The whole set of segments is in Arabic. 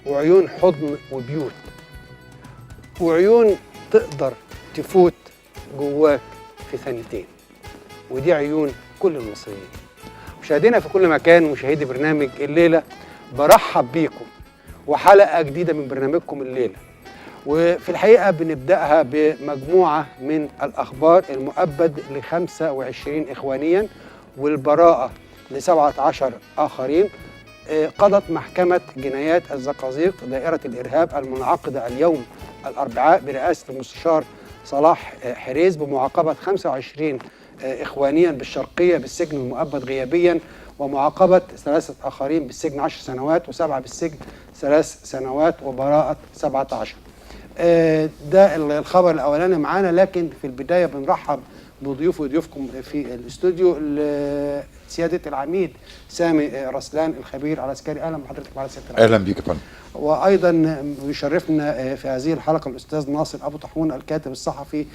وعيون حضن وبيوت، وعيون تقدر تفوت جواك في ثانيتين، ودي عيون كل المصريين. مشاهدينا في كل مكان، مشاهدي برنامج الليلة، برحب بيكم وحلقة جديدة من برنامجكم الليلة. وفي الحقيقة بنبدأها بمجموعة من الأخبار: المؤبد ل25 إخوانيا والبراءة ل17 آخرين. قضت محكمة جنايات الزقازيق دائرة الإرهاب المنعقدة اليوم الأربعاء برئاسة المستشار صلاح حريز بمعاقبة 25 إخوانيا بالشرقية بالسجن المؤبد غيابيا، ومعاقبة 3 آخرين بالسجن 10 سنوات و7 بالسجن 3 سنوات وبراءة 17. ده الخبر الأولاني معانا، لكن في البداية بنرحب بضيوف وضيوفكم في الاستوديو. سيادة العميد سامي رسلان الخبير العسكري، أهلا بحضرتك معنا سيادة العميد. أهلا بيك يا فندم. وأيضا يشرفنا في هذه الحلقة الأستاذ ناصر أبو طاحون الكاتب الصحفي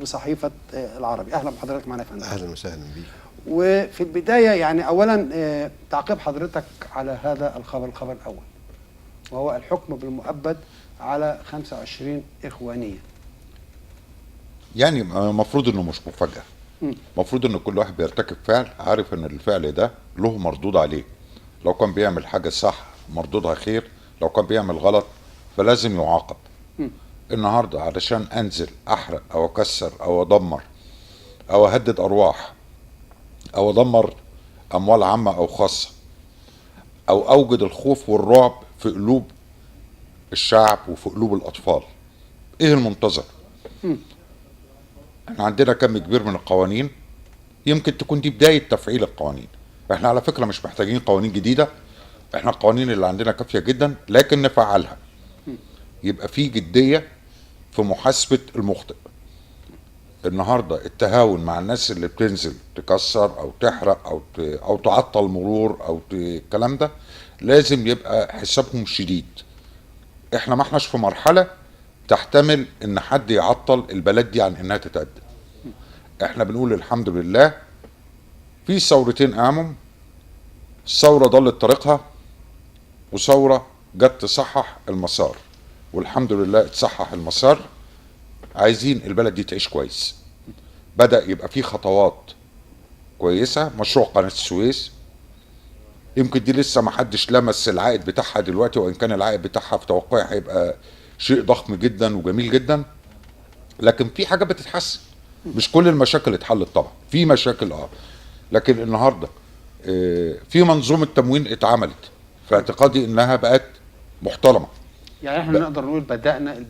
بصحيفة العربي، أهلا بحضرتك معنا يا فندم. أهلا وسهلا بيك. وفي البداية يعني أولا تعقيب حضرتك على هذا الخبر الأول، وهو الحكم بالمؤبد على 25 إخوانية. يعني المفروض انه مش مفاجأة، المفروض ان كل واحد بيرتكب فعل عارف ان الفعل ده له مردود عليه. لو كان بيعمل حاجة صح مردودها خير، لو كان بيعمل غلط فلازم يعاقب. النهاردة علشان انزل احرق او اكسر او ادمر او اهدد ارواح او ادمر اموال عامة او خاصة او اوجد الخوف والرعب في قلوب الشعب وفي قلوب الاطفال، ايه المنتظر؟ احنا عندنا كم كبير من القوانين، يمكن تكون دي بداية تفعيل القوانين. احنا على فكرة مش محتاجين قوانين جديدة، احنا القوانين اللي عندنا كافية جدا، لكن نفعلها. يبقى في جدية في محاسبة المخطئ. النهاردة التهاون مع الناس اللي بتنزل تكسر او تحرق او تعطل مرور او الكلام ده لازم يبقى حسابهم شديد. احنا ما احناش في مرحلة تحتمل ان حد يعطل البلد دي عن انها تتقدم. احنا بنقول الحمد لله في ثورتين قاموا، ثورة ضلت طريقها وثورة جت تصحح المسار، والحمد لله اتصحح المسار. عايزين البلد دي تعيش كويس. بدأ يبقى في خطوات كويسة، مشروع قناة السويس يمكن دي لسه ما حدش لمس العائد بتاعها دلوقتي، وان كان العائد بتاعها في توقعي هيبقى شيء ضخم جدا وجميل جدا، لكن في حاجة بتتحسن. مش كل المشاكل اتحلت طبعا، في مشاكل لكن النهارده في منظومة تموين اتعملت، في اعتقادي انها بقت محترمة. يعني احنا نقدر نقول بدأنا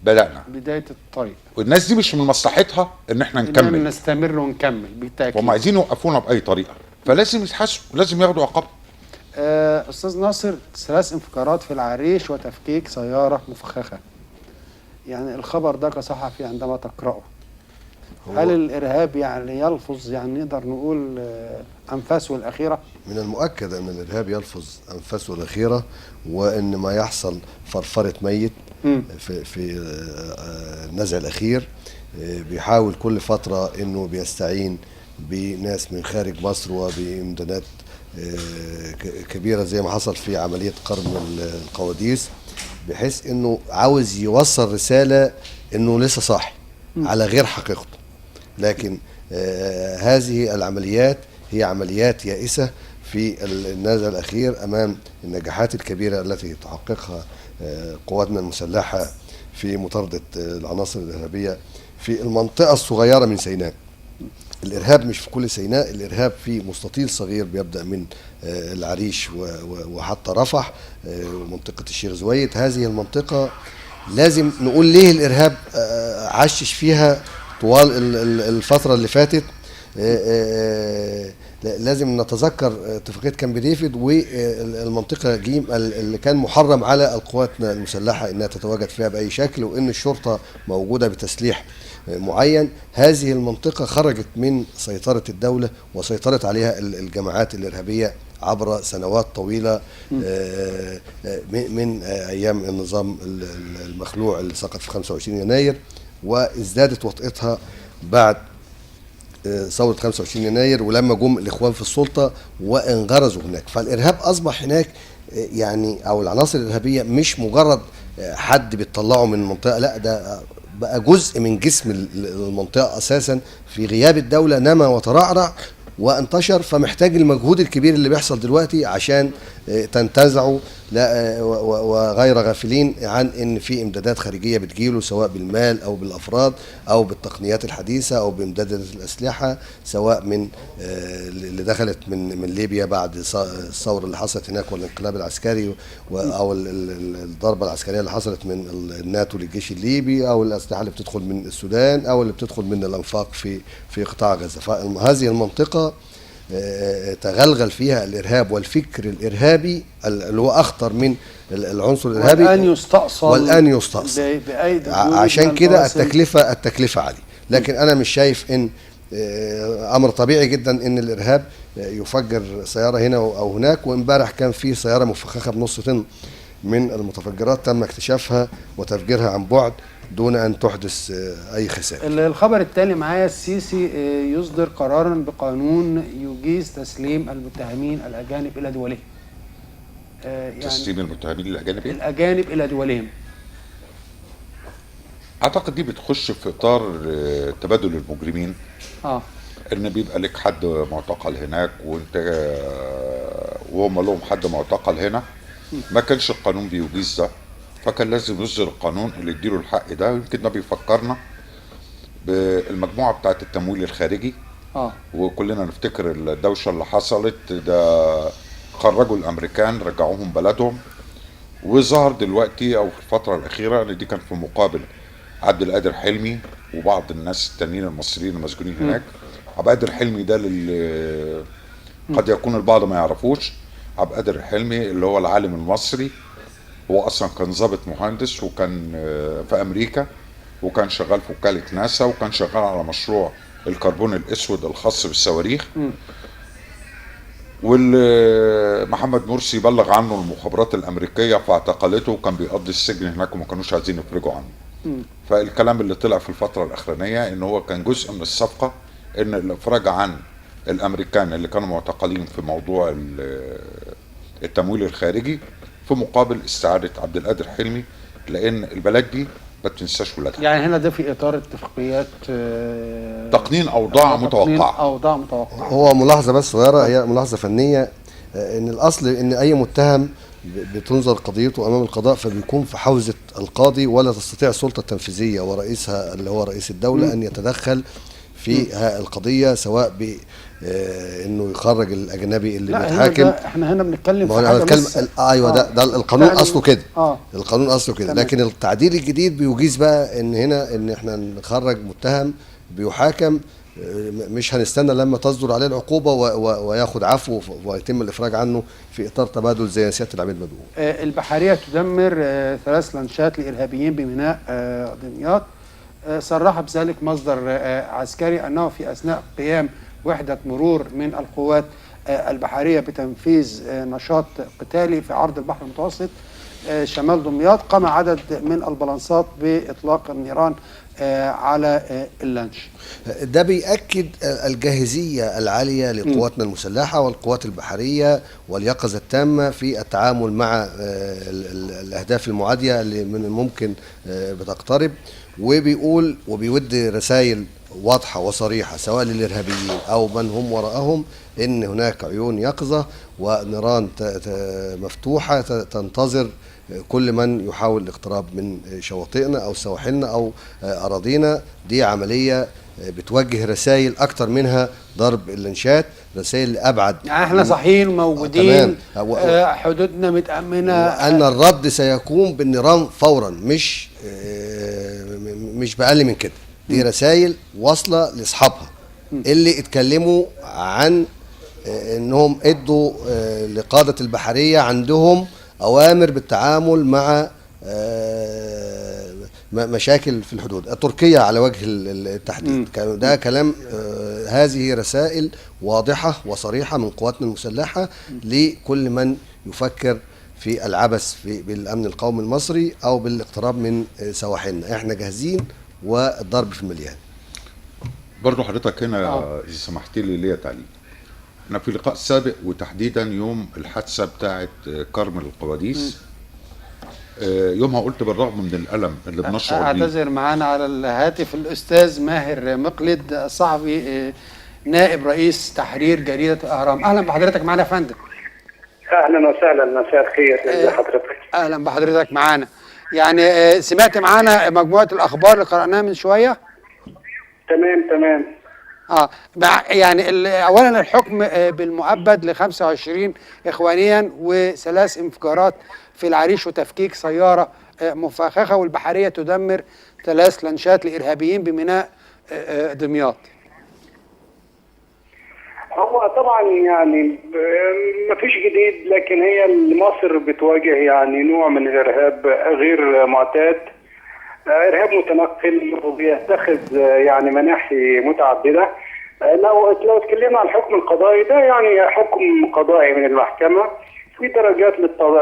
بداية الطريق، والناس دي مش من مصلحتها ان احنا نكمل، نستمر ونكمل بالتأكيد. هم عايزين يوقفونا بأي طريقة، فلازم يتحاسبوا ولازم ياخدوا عقاب. أستاذ ناصر، 3 انفجارات في العريش وتفكيك سيارة مفخخة، يعني الخبر ده كصحفي عندما تقرأه هل الإرهاب يعني يلفظ، يعني نقدر نقول أنفاسه الأخيرة؟ من المؤكد أن الإرهاب يلفظ أنفاسه الأخيرة، وأن ما يحصل فرفرة ميت في النزع الأخير. بيحاول كل فترة أنه بيستعين بناس من خارج مصر وبإمدادات كبيرة زي ما حصل في عملية قرن القواديس، بحيث أنه عاوز يوصل رسالة أنه لسه صاحي على غير حقيقته. لكن هذه العمليات هي عمليات يائسة في النزع الأخير أمام النجاحات الكبيرة التي تحققها قواتنا المسلحة في مطاردة العناصر الإرهابية في المنطقة الصغيرة من سيناء. الإرهاب مش في كل سيناء، الإرهاب في مستطيل صغير بيبدأ من العريش وحتى رفح ومنطقة الشيخ زويد. هذه المنطقة لازم نقول ليه الإرهاب عشش فيها طوال الفترة اللي فاتت. لازم نتذكر اتفاقية كامب ديفيد والمنطقة جيم اللي كان محرم على القوات المسلحة انها تتواجد فيها بأي شكل، وان الشرطة موجودة بتسليح معين. هذه المنطقة خرجت من سيطرة الدولة وسيطرت عليها الجماعات الإرهابية عبر سنوات طويلة من أيام النظام المخلوع اللي سقط في 25 يناير، وازدادت وطئتها بعد ثورة 25 يناير ولما جم الإخوان في السلطة وانغرزوا هناك. فالإرهاب أصبح هناك يعني او العناصر الارهابيه مش مجرد حد بيطلعه من المنطقه، لا ده بقى جزء من جسم المنطقه اساسا. في غياب الدوله نما وترعرع وانتشر، فمحتاج المجهود الكبير اللي بيحصل دلوقتي عشان تنتزعوا لا وغير غافلين عن ان في امدادات خارجيه بتجيله، سواء بالمال او بالافراد او بالتقنيات الحديثه او بامدادات الاسلحه، سواء من اللي دخلت من ليبيا بعد الثوره اللي حصلت هناك والانقلاب العسكري، او الضربه العسكريه اللي حصلت من الناتو للجيش الليبي، او الاسلحه اللي بتدخل من السودان او اللي بتدخل من الانفاق في قطاع غزه. فهذه المنطقه تغلغل فيها الارهاب والفكر الارهابي اللي هو اخطر من العنصر الارهابي، والان يستأصل عشان كده التكلفه عاليه. لكن انا مش شايف ان امر طبيعي جدا ان الارهاب يفجر سياره هنا او هناك. وامبارح كان في سياره مفخخه بنص طن من المتفجرات تم اكتشافها وتفجيرها عن بعد دون ان تحدث اي خسائر. الخبر التالي معايا، السيسي يصدر قرارا بقانون يجيز تسليم المتهمين الاجانب الى دولهم. يعني تسليم المتهمين الاجانب الى دولهم. اعتقد دي بتخش في اطار تبادل المجرمين. ان بيبقى لك حد معتقل هناك وانت وهم لهم حد معتقل هنا، ما كانش القانون بيجيز ده، فكان لازم يصدر القانون اللي يديله الحق ده. يمكن ده بيفكرنا بالمجموعه بتاعه التمويل الخارجي. وكلنا نفتكر الدوشه اللي حصلت ده، خرجوا الامريكان رجعوهم بلدهم. وظهر دلوقتي او في الفتره الاخيره ان دي كان في مقابل عبد القادر حلمي وبعض الناس التانيين المصريين المسجونين هناك. عبد القادر حلمي ده اللي قد يكون البعض ما يعرفوش، عبد القادر حلمي اللي هو العالم المصري، هو اصلا كان ضابط مهندس وكان في امريكا، وكان شغال في وكاله ناسا، وكان شغال على مشروع الكربون الاسود الخاص بالصواريخ. ومحمد مرسي بلغ عنه المخابرات الامريكيه فاعتقلته، وكان بيقضي السجن هناك وما كانوش عايزين يفرجوا عنه. فالكلام اللي طلع في الفتره الاخرانيه ان هو كان جزء من الصفقه، ان الافراج عن الامريكان اللي كانوا معتقلين في موضوع التمويل الخارجي في مقابل استعاده عبد القادر حلمي، لان البلد دي ما بتنساش ولادها. يعني هنا ده في اطار اتفاقيات تقنين اوضاع متوقعه. هو ملاحظه بس صغيره، هي ملاحظه فنيه، ان الاصل ان اي متهم بتنظر قضيته امام القضاء، فبيكون في حوزه القاضي، ولا تستطيع السلطه التنفيذيه ورئيسها اللي هو رئيس الدوله ان يتدخل في القضيه، سواء ب انه يخرج الاجنبي اللي بيتحاكم. احنا هنا بنتكلم في حاجه بس ايوه ده القانون اصله كده. القانون اصله كده، لكن التعديل الجديد بيجيز بقى ان هنا ان احنا نخرج متهم بيحاكم، مش هنستنى لما تصدر عليه العقوبه وياخد عفو ويتم الافراج عنه في اطار تبادل زي سياده العميد مدعو. البحريه تدمر 3 لانشات لارهابيين بميناء دمياط. صرح بذلك مصدر عسكري انه في اثناء قيام وحده مرور من القوات البحريه بتنفيذ نشاط قتالي في عرض البحر المتوسط شمال دمياط، قام عدد من البلانسات باطلاق النيران على اللانش. ده بيأكد الجاهزية العالية لقواتنا المسلحة والقوات البحرية واليقظة التامة في التعامل مع الأهداف المعادية اللي من الممكن بتقترب، وبيقول وبيودي رسائل واضحة وصريحة سواء للإرهابيين أو من هم وراءهم إن هناك عيون يقظة ونيران مفتوحة تنتظر كل من يحاول الاقتراب من شواطئنا أو سواحلنا أو أراضينا. دي عملية بتوجه رسائل أكتر منها ضرب اللانشات، رسائل أبعد. يعني احنا صحيين موجودين، حدودنا متأمنة، أن الرد سيكون بالنيران فورا، مش بأقل من كده. دي رسائل واصلة لأصحابها اللي اتكلموا عن انهم ادوا لقادة البحرية عندهم اوامر بالتعامل مع مشاكل في الحدود تركيا على وجه التحديد. ده كلام، هذه رسائل واضحة وصريحة من قواتنا المسلحة لكل من يفكر في العبث بالامن القومي المصري او بالاقتراب من سواحلنا. احنا جاهزين والضرب في المليان. برضو حضرتك هنا اذا سمحت لي ليا تعليق. احنا في لقاء سابق وتحديدا يوم الحادثه بتاعه كرم القواديس، يومها قلت بالرغم من الالم اللي بنشعر بيه. اعتذر معانا على الهاتف الاستاذ ماهر مقلد، صحفي نائب رئيس تحرير جريده الاهرام. اهلا بحضرتك معانا يا فندم. اهلا وسهلا، مساء الخير. ازي حضرتك؟ اهلا بحضرتك معانا. يعني سمعت معانا مجموعه الاخبار اللي قراناها من شويه؟ تمام. يعني اولا الحكم بالمؤبد ل 25 اخوانيا وثلاث انفجارات في العريش وتفكيك سياره مفخخه، والبحريه تدمر 3 لانشات لارهابيين بميناء دمياط. هو طبعا يعني مفيش جديد، لكن هي مصر بتواجه يعني نوع من الارهاب غير معتاد، ارهاب متنقل وبيتخذ يعني مناحي متعدده. لو اتكلمنا عن الحكم القضائي ده، يعني حكم قضائي من المحكمه في درجات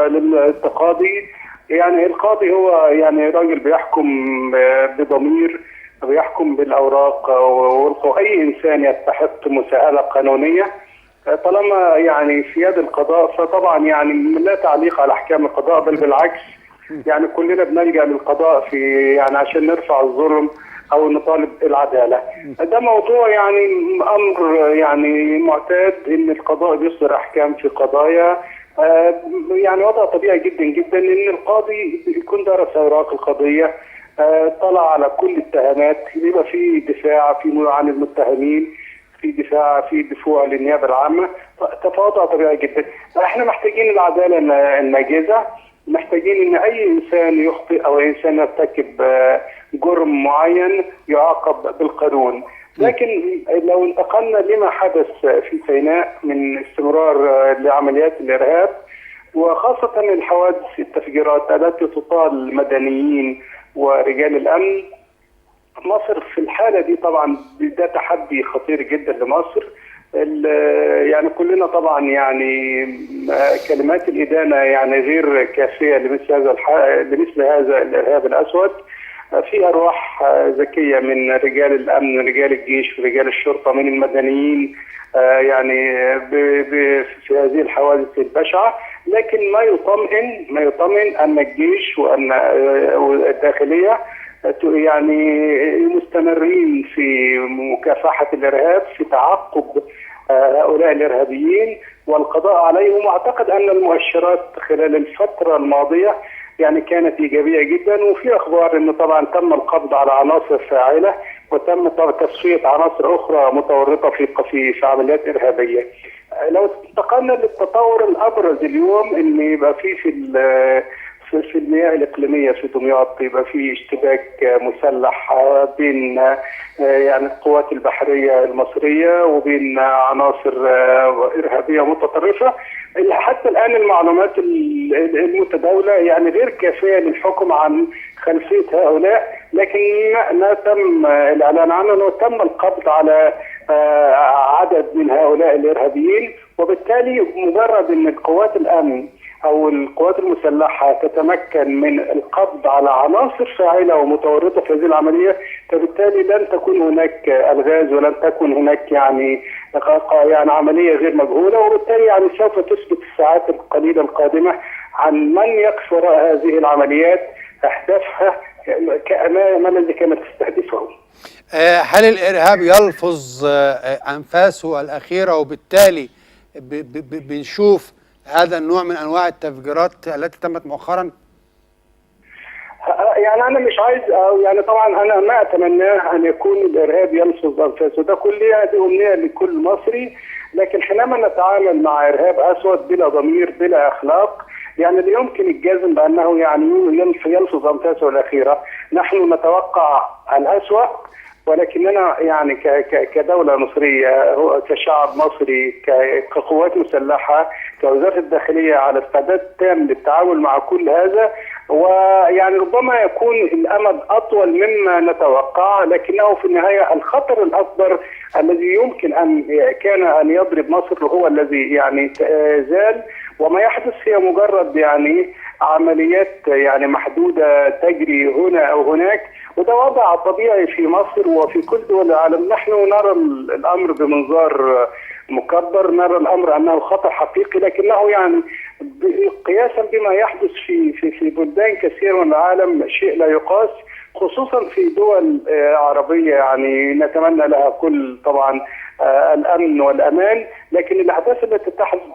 للتقاضي. يعني القاضي هو يعني راجل بيحكم بضمير، بيحكم بالاوراق، واي انسان يستحق مساءله قانونيه طالما يعني في يد القضاء، فطبعا يعني لا تعليق على احكام القضاء، بل بالعكس يعني كلنا بنلجأ للقضاء في يعني عشان نرفع الظلم او نطالب العداله. ده موضوع يعني امر يعني معتاد ان القضاء بيصدر احكام في قضايا، يعني وضع طبيعي جدا جدا ان القاضي يكون درس اوراق القضيه، طلع على كل الاتهامات، يبقى في دفاع عن المتهمين، في دفوع للنيابه العامه، فوضع طبيعي جدا. احنا محتاجين العداله الناجزه، محتاجين ان اي انسان يخطئ او انسان يرتكب جرم معين يعاقب بالقانون. لكن لو انتقلنا لما حدث في سيناء من استمرار لعمليات الارهاب، وخاصه الحوادث التفجيرات التي تطال مدنيين ورجال الامن، مصر في الحاله دي طبعا ده تحدي خطير جدا لمصر. يعني كلنا طبعا يعني كلمات الإدانة يعني غير كافية لمثل هذا الإرهاب الأسود. في أرواح ذكية من رجال الأمن، رجال الجيش ورجال الشرطة، من المدنيين يعني في هذه الحوادث البشعة. لكن ما يطمئن أن الجيش وأن الداخلية يعني مستمرين في مكافحة الإرهاب، في تعقب هؤلاء الإرهابيين والقضاء عليهم. واعتقد أن المؤشرات خلال الفترة الماضية يعني كانت إيجابية جدا، وفي أخبار أنه طبعا تم القبض على عناصر فاعلة وتم تصفية عناصر أخرى متورطة في عمليات إرهابية. لو انتقلنا للتطور الأبرز اليوم، أن يبقى في المياه الإقليمية في دمياط يبقى في اشتباك مسلح بين يعني القوات البحرية المصرية وبين عناصر إرهابية متطرفة. حتى الآن المعلومات المتداولة يعني غير كافية للحكم عن خلفية هؤلاء، لكن ما تم الإعلان عنه أنه تم القبض على عدد من هؤلاء الإرهابيين. وبالتالي مجرد أن القوات الأمن أو القوات المسلحة تتمكن من القبض على عناصر فاعلة ومتورطة في هذه العملية، فبالتالي لن تكون هناك ألغاز ولن تكون هناك يعني عملية غير مجهولة، وبالتالي يعني سوف تثبت الساعات القليلة القادمة عن من يقف وراء هذه العمليات، أهدافها ما الذي كانت تستهدفه. هل الإرهاب يلفظ أنفاسه الأخيرة وبالتالي بنشوف هذا النوع من انواع التفجيرات التي تمت مؤخرا؟ يعني انا مش عايز، يعني طبعا انا ما اتمناه ان يكون الارهاب يلفظ انفاسه، ده كلها دي امنيه لكل مصري. لكن حينما نتعامل مع ارهاب اسود بلا ضمير بلا اخلاق، يعني لا يمكن الجزم بانه يعني يلفظ انفاسه الاخيره. نحن نتوقع الاسوأ، ولكننا يعني كدولة مصرية، كشعب مصري، كقوات مسلحة، كوزارة الداخلية، على استعداد تام للتعامل مع كل هذا. ويعني ربما يكون الأمد أطول مما نتوقع، لكنه في النهاية الخطر الأكبر الذي يمكن أن يضرب مصر هو الذي يعني زال. وما يحدث هي مجرد يعني عمليات يعني محدودة تجري هنا أو هناك، وده وضع طبيعي في مصر وفي كل دول العالم. نحن نرى الأمر بمنظار مكبر، نرى الامر انه خطر حقيقي، لكنه يعني قياسا بما يحدث في بلدان كثيره من العالم شيء لا يقاس، خصوصا في دول عربيه يعني نتمنى لها كل طبعا الامن والامان، لكن الاحداث التي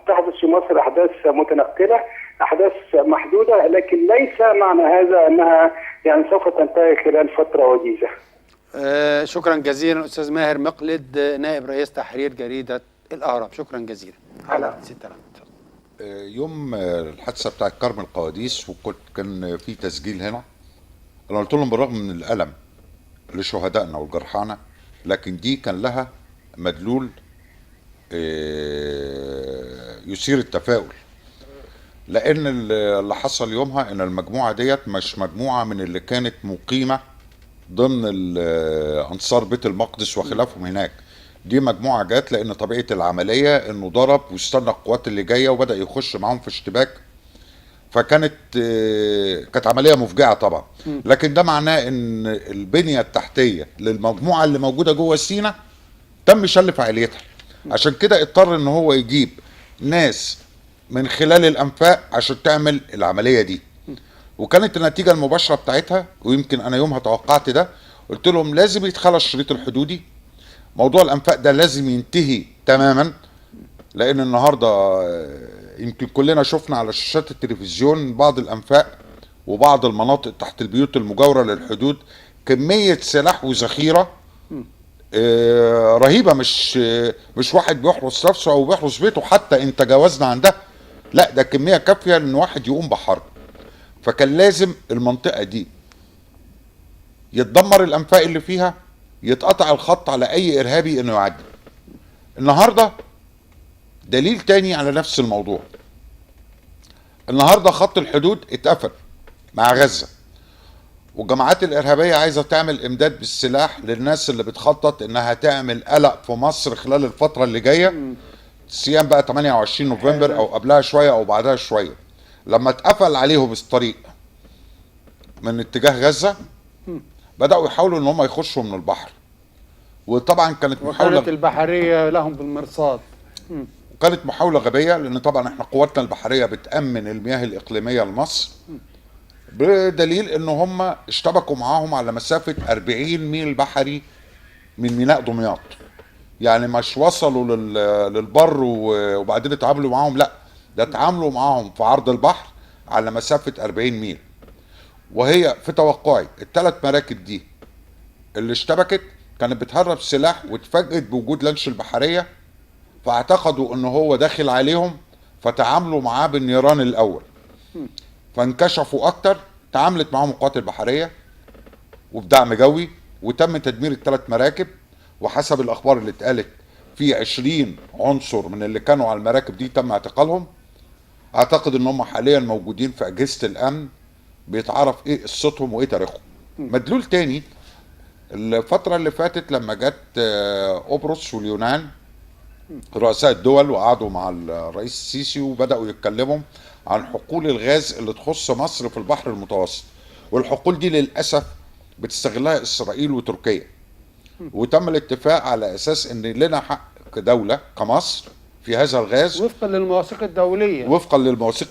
تحدث في مصر احداث متنقله، احداث محدوده، لكن ليس معنى هذا انها يعني سوف تنتهي خلال فتره وجيزه. شكرا جزيلا استاذ ماهر مقلد نائب رئيس تحرير جريده الاهرام، شكرا جزيلا على 6000. يوم الحادثه بتاعت كرم القواديس كان في تسجيل هنا، انا قلت لهم بالرغم من الالم لشهدائنا وجرحانا لكن دي كان لها مدلول يثير التفاؤل، لان اللي حصل يومها ان المجموعه ديت مش مجموعه من اللي كانت مقيمه ضمن انصار بيت المقدس وخلافهم هناك، دي مجموعه جات لان طبيعه العمليه انه ضرب واستنى القوات اللي جايه وبدا يخش معاهم في اشتباك، فكانت كانت عمليه مفجعه طبعا، لكن ده معناه ان البنيه التحتيه للمجموعه اللي موجوده جوه سينا تم شل فعاليتها، عشان كده اضطر ان هو يجيب ناس من خلال الانفاق عشان تعمل العمليه دي، وكانت النتيجه المباشره بتاعتها، ويمكن انا يومها توقعت ده، قلت لهم لازم يتخلى الشريط الحدودي، موضوع الانفاق ده لازم ينتهي تماما، لان النهارده يمكن كلنا شفنا على شاشات التلفزيون بعض الانفاق وبعض المناطق تحت البيوت المجاوره للحدود كميه سلاح وذخيره رهيبه، مش واحد بيحرس نفسه او بيحرس بيته حتى ان تجاوزنا عن ده، لا ده كميه كافيه ان واحد يقوم بحرب، فكان لازم المنطقه دي يتدمر الانفاق اللي فيها، يتقطع الخط على اي ارهابي انه يعدي. النهارده دليل تاني على نفس الموضوع، النهارده خط الحدود اتقفل مع غزه، والجماعات الارهابيه عايزه تعمل امداد بالسلاح للناس اللي بتخطط انها تعمل قلق في مصر خلال الفتره اللي جايه، صيام بقى 28 نوفمبر او قبلها شويه او بعدها شويه، لما اتقفل عليهم الطريق من اتجاه غزه بداوا يحاولوا ان هم يخشوا من البحر، وطبعا كانت محاوله البحريه لهم بالمرصاد، كانت محاوله غبيه، لان طبعا احنا قواتنا البحريه بتامن المياه الاقليميه لمصر، بدليل ان هم اشتبكوا معاهم على مسافه 40 ميل بحري من ميناء دمياط، يعني مش وصلوا للبر وبعدين اتعاملوا معاهم، لا ده اتعاملوا معاهم في عرض البحر على مسافه 40 ميل، وهي في توقعي الثلاث مراكب دي اللي اشتبكت كانت بتهرب سلاح واتفاجئت بوجود لانش البحريه، فاعتقدوا ان هو داخل عليهم فتعاملوا معاه بالنيران الاول، فانكشفوا اكتر، تعاملت معاهم القوات البحريه وبدعم جوي وتم تدمير الثلاث مراكب، وحسب الاخبار اللي اتقالت في 20 عنصر من اللي كانوا على المراكب دي تم اعتقالهم، اعتقد ان هم حاليا موجودين في اجهزه الامن بيتعرف ايه قصتهم وايه تاريخهم. مدلول تاني، الفتره اللي فاتت لما جت قبرص واليونان رؤساء الدول وقعدوا مع الرئيس السيسي وبداوا يتكلموا عن حقول الغاز اللي تخص مصر في البحر المتوسط، والحقول دي للاسف بتستغلها اسرائيل وتركيا، وتم الاتفاق على اساس ان لنا حق كدوله كمصر في هذا الغاز وفقا للمواثيق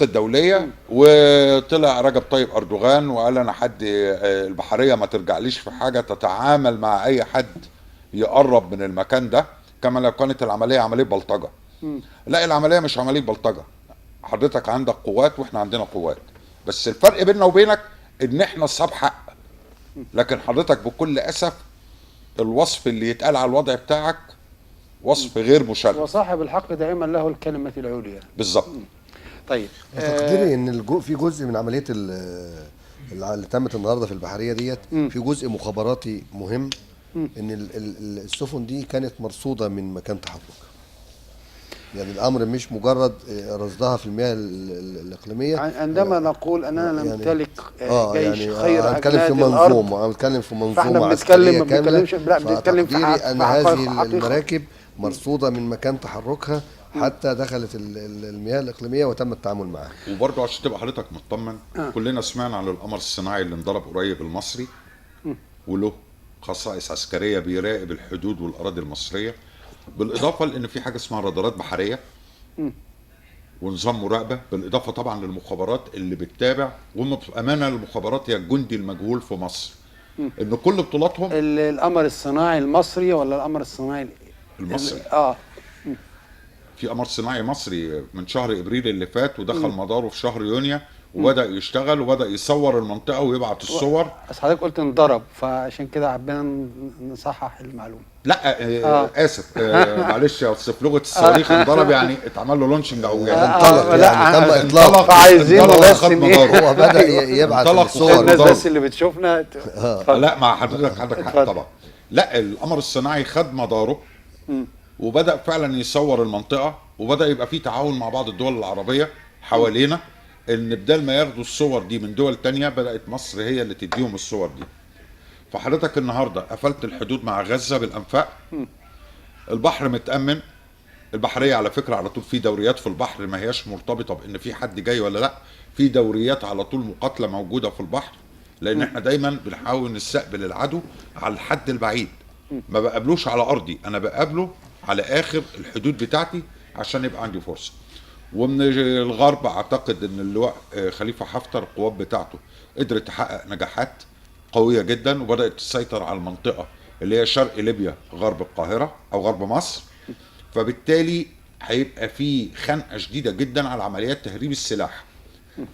الدوليه، وطلع رجب طيب اردوغان وقال انا حد البحريه ما ترجعليش في حاجه، تتعامل مع اي حد يقرب من المكان ده كما لو كانت العمليه عمليه بلطجه. لا العمليه مش عمليه بلطجه، حضرتك عندك قوات واحنا عندنا قوات، بس الفرق بيننا وبينك ان احنا اصحاب حق، لكن حضرتك بكل اسف الوصف اللي يتقال على الوضع بتاعك وصف غير مشرف، وصاحب الحق دائما له الكلمه العليا. بالظبط. طيب تقدري ان في جزء من عمليه اللي تمت النهارده في البحريه ديت في جزء مخابراتي مهم، ان السفن دي كانت مرصوده من مكان تحركها، يعني الامر مش مجرد رصدها في المياه الاقليميه. عندما نقول اننا نمتلك جيش يعني خير هنتكلم في منظومه، هنتكلم في منظومه فاحنا عسكريه ما بنتكلمش بنتكلم في ان هذه المراكب مرصوده من مكان تحركها حتى دخلت المياه الاقليميه وتم التعامل معها. وبرضه عشان تبقى حضرتك مطمن، كلنا سمعنا عن القمر الصناعي اللي انضرب قريب المصري، وله خصائص عسكريه بيراقب الحدود والاراضي المصريه، بالاضافه لان في حاجه اسمها رادارات بحريه ونظام مراقبه، بالاضافه طبعا للمخابرات اللي بتتابع، وهم بامانه المخابرات هي الجندي المجهول في مصر. ان كل بطولاتهم القمر الصناعي المصري ولا القمر الصناعي المصري. اه في قمر صناعي مصري من شهر ابريل اللي فات ودخل مداره في شهر يونيو وبدا يشتغل وبدا يصور المنطقه ويبعت الصور. بس حضرتك قلت انضرب، فعشان كده حبينا نصحح المعلومه. لا اسف معلش يا استاذ، في لغه الصواريخ انضرب يعني اتعمل له لونشنج او يعني انطلق، لا، يعني تم انطلق اطلاق. عايزينه انطلق بس خد إن مداره. هو بدا يبعت انطلق الصور. الناس ضرب. بس اللي بتشوفنا لا مع حضرتك عندك حق اتفضل. طبعا. لا القمر الصناعي خد مداره وبدا فعلا يصور المنطقه، وبدا يبقى في تعاون مع بعض الدول العربيه حوالينا، ان بدل ما ياخدوا الصور دي من دول تانية بدات مصر هي اللي تديهم الصور دي. فحضرتك النهارده قفلت الحدود مع غزه بالانفاق، البحر متامن، البحريه على فكره على طول في دوريات في البحر ما هياش مرتبطه بان في حد جاي ولا لا، في دوريات على طول مقاتله موجوده في البحر، لان احنا دايما بنحاول نستقبل العدو على الحد البعيد، ما بقابلوش على ارضي، انا بقابله على اخر الحدود بتاعتي عشان يبقى عندي فرصه. ومن الغرب اعتقد ان اللواء خليفه حفتر القوات بتاعته قدرت تحقق نجاحات قويه جدا، وبدات تسيطر على المنطقه اللي هي شرق ليبيا غرب القاهره او غرب مصر. فبالتالي هيبقى في خنقه شديده جدا على عمليات تهريب السلاح،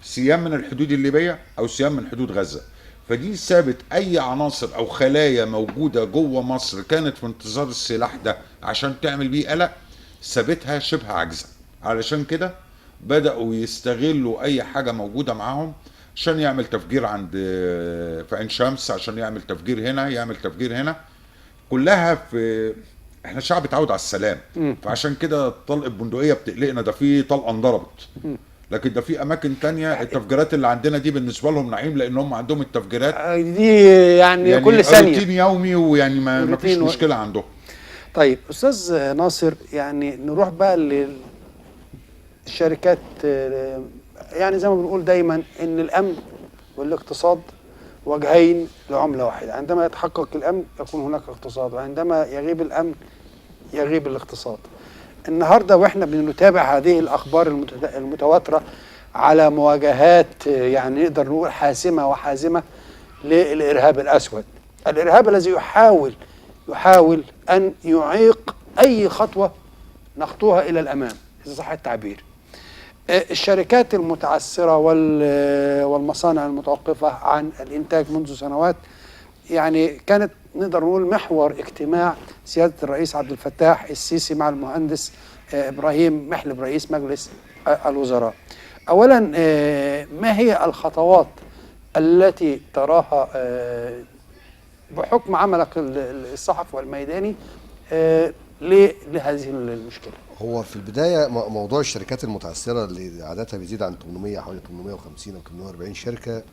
سيام من الحدود الليبيه او سيام من حدود غزه. فدي سابت اي عناصر او خلايا موجوده جوه مصر كانت في انتظار السلاح ده عشان تعمل بيه قلق، سابتها شبه عاجزه. علشان كده بداوا يستغلوا اي حاجه موجوده معاهم عشان يعمل تفجير عند في عين شمس، عشان يعمل تفجير هنا، يعمل تفجير هنا، كلها في احنا شعب اتعود على السلام. فعشان كده طلق البندقيه بتقلقنا، ده في طلقه انضربت، لكن ده في اماكن تانية التفجيرات اللي عندنا دي بالنسبه لهم نعيم، لان هم عندهم التفجيرات دي يعني كل ثانيه روتين يومي، ويعني ما فيش روتين مشكله عندهم. طيب استاذ ناصر، يعني نروح بقى للشركات. يعني زي ما بنقول دايما ان الامن والاقتصاد وجهين لعمله واحده، عندما يتحقق الامن يكون هناك اقتصاد، وعندما يغيب الامن يغيب الاقتصاد. النهارده واحنا بنتابع هذه الاخبار المتواتره على مواجهات يعني نقدر نقول حاسمه وحازمه للارهاب الاسود، الارهاب الذي يحاول ان يعيق اي خطوه نخطوها الى الامام اذا صح التعبير. الشركات المتعثره والمصانع المتوقفه عن الانتاج منذ سنوات يعني كانت نقدر نقول محور اجتماع سياده الرئيس عبد الفتاح السيسي مع المهندس ابراهيم محلب رئيس مجلس الوزراء. اولا ما هي الخطوات التي تراها بحكم عملك الصحفي والميداني لهذه المشكله؟ هو في البدايه موضوع الشركات المتعثره اللي عددها بيزيد عن 800 حوالي 850 او 840 شركه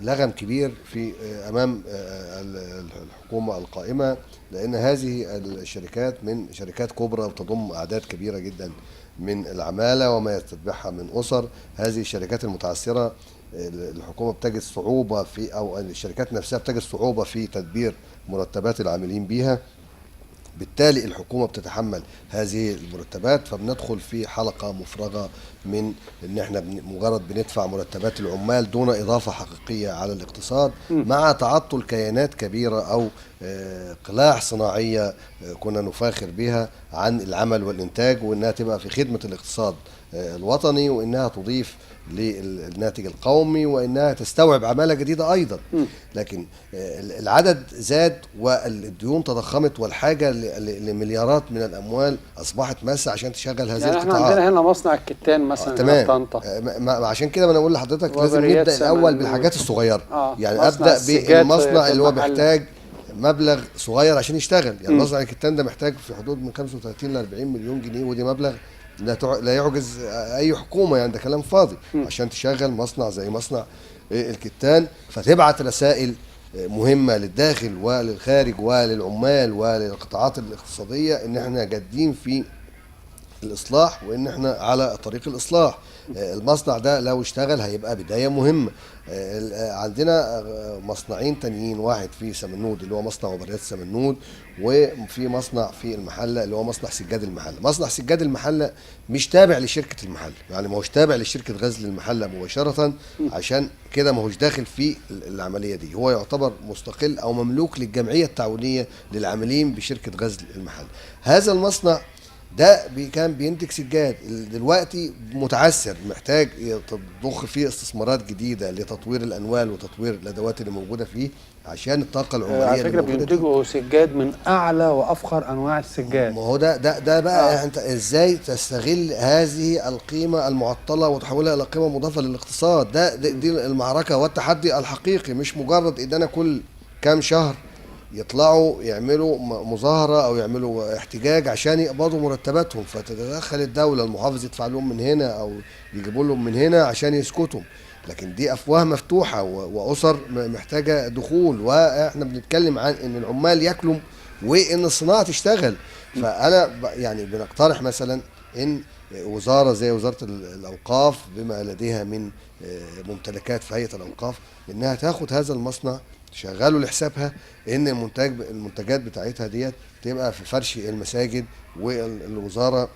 لغم كبير في امام الحكومه القائمه، لان هذه الشركات من شركات كبرى وتضم اعداد كبيره جدا من العماله وما يتبعها من اسر. هذه الشركات المتعثره الحكومه بتجد صعوبه في، او الشركات نفسها بتجد صعوبه في تدبير مرتبات العاملين بيها، بالتالي الحكومة بتتحمل هذه المرتبات، فبندخل في حلقة مفرغة من ان احنا مجرد بندفع مرتبات العمال دون اضافة حقيقية على الاقتصاد، مع تعطل كيانات كبيرة او قلاع صناعية كنا نفاخر بها عن العمل والانتاج، وانها تبقى في خدمة الاقتصاد الوطني، وانها تضيف للناتج القومي، وانها تستوعب عماله جديده ايضا. لكن العدد زاد والديون تضخمت والحاجه لمليارات من الاموال اصبحت ماسه عشان تشغل هذه يعني القطاعات. احنا عندنا هنا مصنع الكتان مثلا تمام. طنطا. عشان كده انا اقول لحضرتك لازم نبدا الاول بالحاجات الصغيره. يعني ابدا بالمصنع اللي هو محتاج مبلغ صغير عشان يشتغل. يعني مصنع الكتان ده محتاج في حدود من 35 ل 40 مليون جنيه، ودي مبلغ لا يعجز اي حكومه، يعني ده كلام فاضي عشان تشغل مصنع زي مصنع الكتان. فتبعت رسائل مهمه للداخل وللخارج وللعمال وللقطاعات الاقتصاديه ان احنا جادين في الاصلاح، وان احنا على طريق الاصلاح. المصنع ده لو اشتغل هيبقى بدايه مهمه. عندنا مصنعين تانيين، واحد في سمنود اللي هو مصنع وبريات سمنود، وفي مصنع في المحله اللي هو مصنع سجاد المحله. مصنع سجاد المحله مش تابع لشركه المحله، يعني ما هوش تابع لشركه غزل المحله مباشره، عشان كده ما هوش داخل في العمليه دي، هو يعتبر مستقل او مملوك للجمعيه التعاونيه للعاملين بشركه غزل المحله. هذا المصنع ده كان بينتج سجاد، دلوقتي متعثر، محتاج تضخ فيه استثمارات جديده لتطوير الانوال وتطوير الادوات اللي موجوده فيه عشان الطاقه العماليه على اللي فكره موجوده دي. بينتجوا سجاد من اعلى وافخر انواع السجاد. ما هو ده بقى انت ازاي تستغل هذه القيمه المعطله وتحولها الى قيمه مضافه للاقتصاد. دي المعركه والتحدي الحقيقي، مش مجرد ان انا كل كام شهر يطلعوا يعملوا مظاهره او يعملوا احتجاج عشان يقبضوا مرتباتهم، فتتدخل الدوله، المحافظ يدفع لهم من هنا او يجيبوا لهم من هنا عشان يسكتوا. لكن دي افواه مفتوحه واسر محتاجه دخول، واحنا بنتكلم عن ان العمال ياكلوا وان الصناعه تشتغل. فانا يعني بنقترح مثلا ان وزاره زي وزاره الاوقاف بما لديها من ممتلكات في هيئه الاوقاف، انها تاخد هذا المصنع تشغله لحسابها، ان المنتجات بتاعتها ديت تبقى في فرش المساجد، والوزاره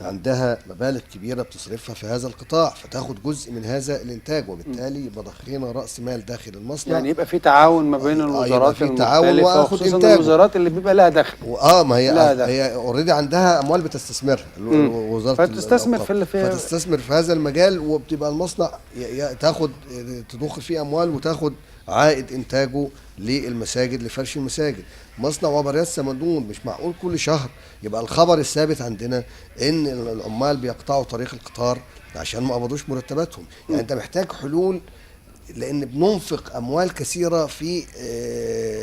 عندها مبالغ كبيره بتصرفها في هذا القطاع، فتاخد جزء من هذا الانتاج، وبالتالي يبقى ضخينا راس مال داخل المصنع. يعني يبقى في تعاون ما بين الوزارات المختلفه، وخصوصا الوزارات اللي بيبقى لها دخل. ما هي اوريدي عندها اموال بتستثمرها وزاره فتستثمر فتستثمر في هذا المجال، وبتبقى المصنع تاخد تضخ فيه اموال وتاخد عائد انتاجه للمساجد لفرش المساجد. مصنع وبريات سمنود مش معقول كل شهر يبقى الخبر الثابت عندنا ان العمال بيقطعوا طريق القطار عشان ما قبضوش مرتباتهم. يعني انت محتاج حلول، لان بننفق اموال كثيره في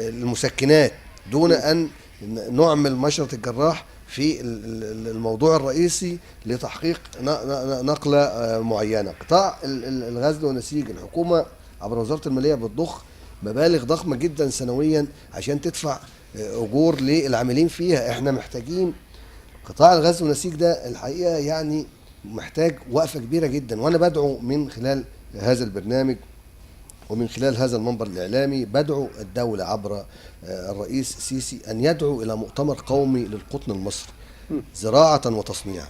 المسكنات دون ان نعمل مشرط الجراح في الموضوع الرئيسي لتحقيق نقله معينه. قطاع الغزل والنسيج، الحكومه عبر وزاره الماليه بتضخ مبالغ ضخمه جدا سنويا عشان تدفع اجور للعاملين فيها. احنا محتاجين قطاع الغزل والنسيج ده الحقيقه يعني محتاج وقفه كبيره جدا، وانا بدعو من خلال هذا البرنامج ومن خلال هذا المنبر الاعلامي، بدعو الدوله عبر الرئيس السيسي ان يدعو الى مؤتمر قومي للقطن المصري زراعه وتصنيعا.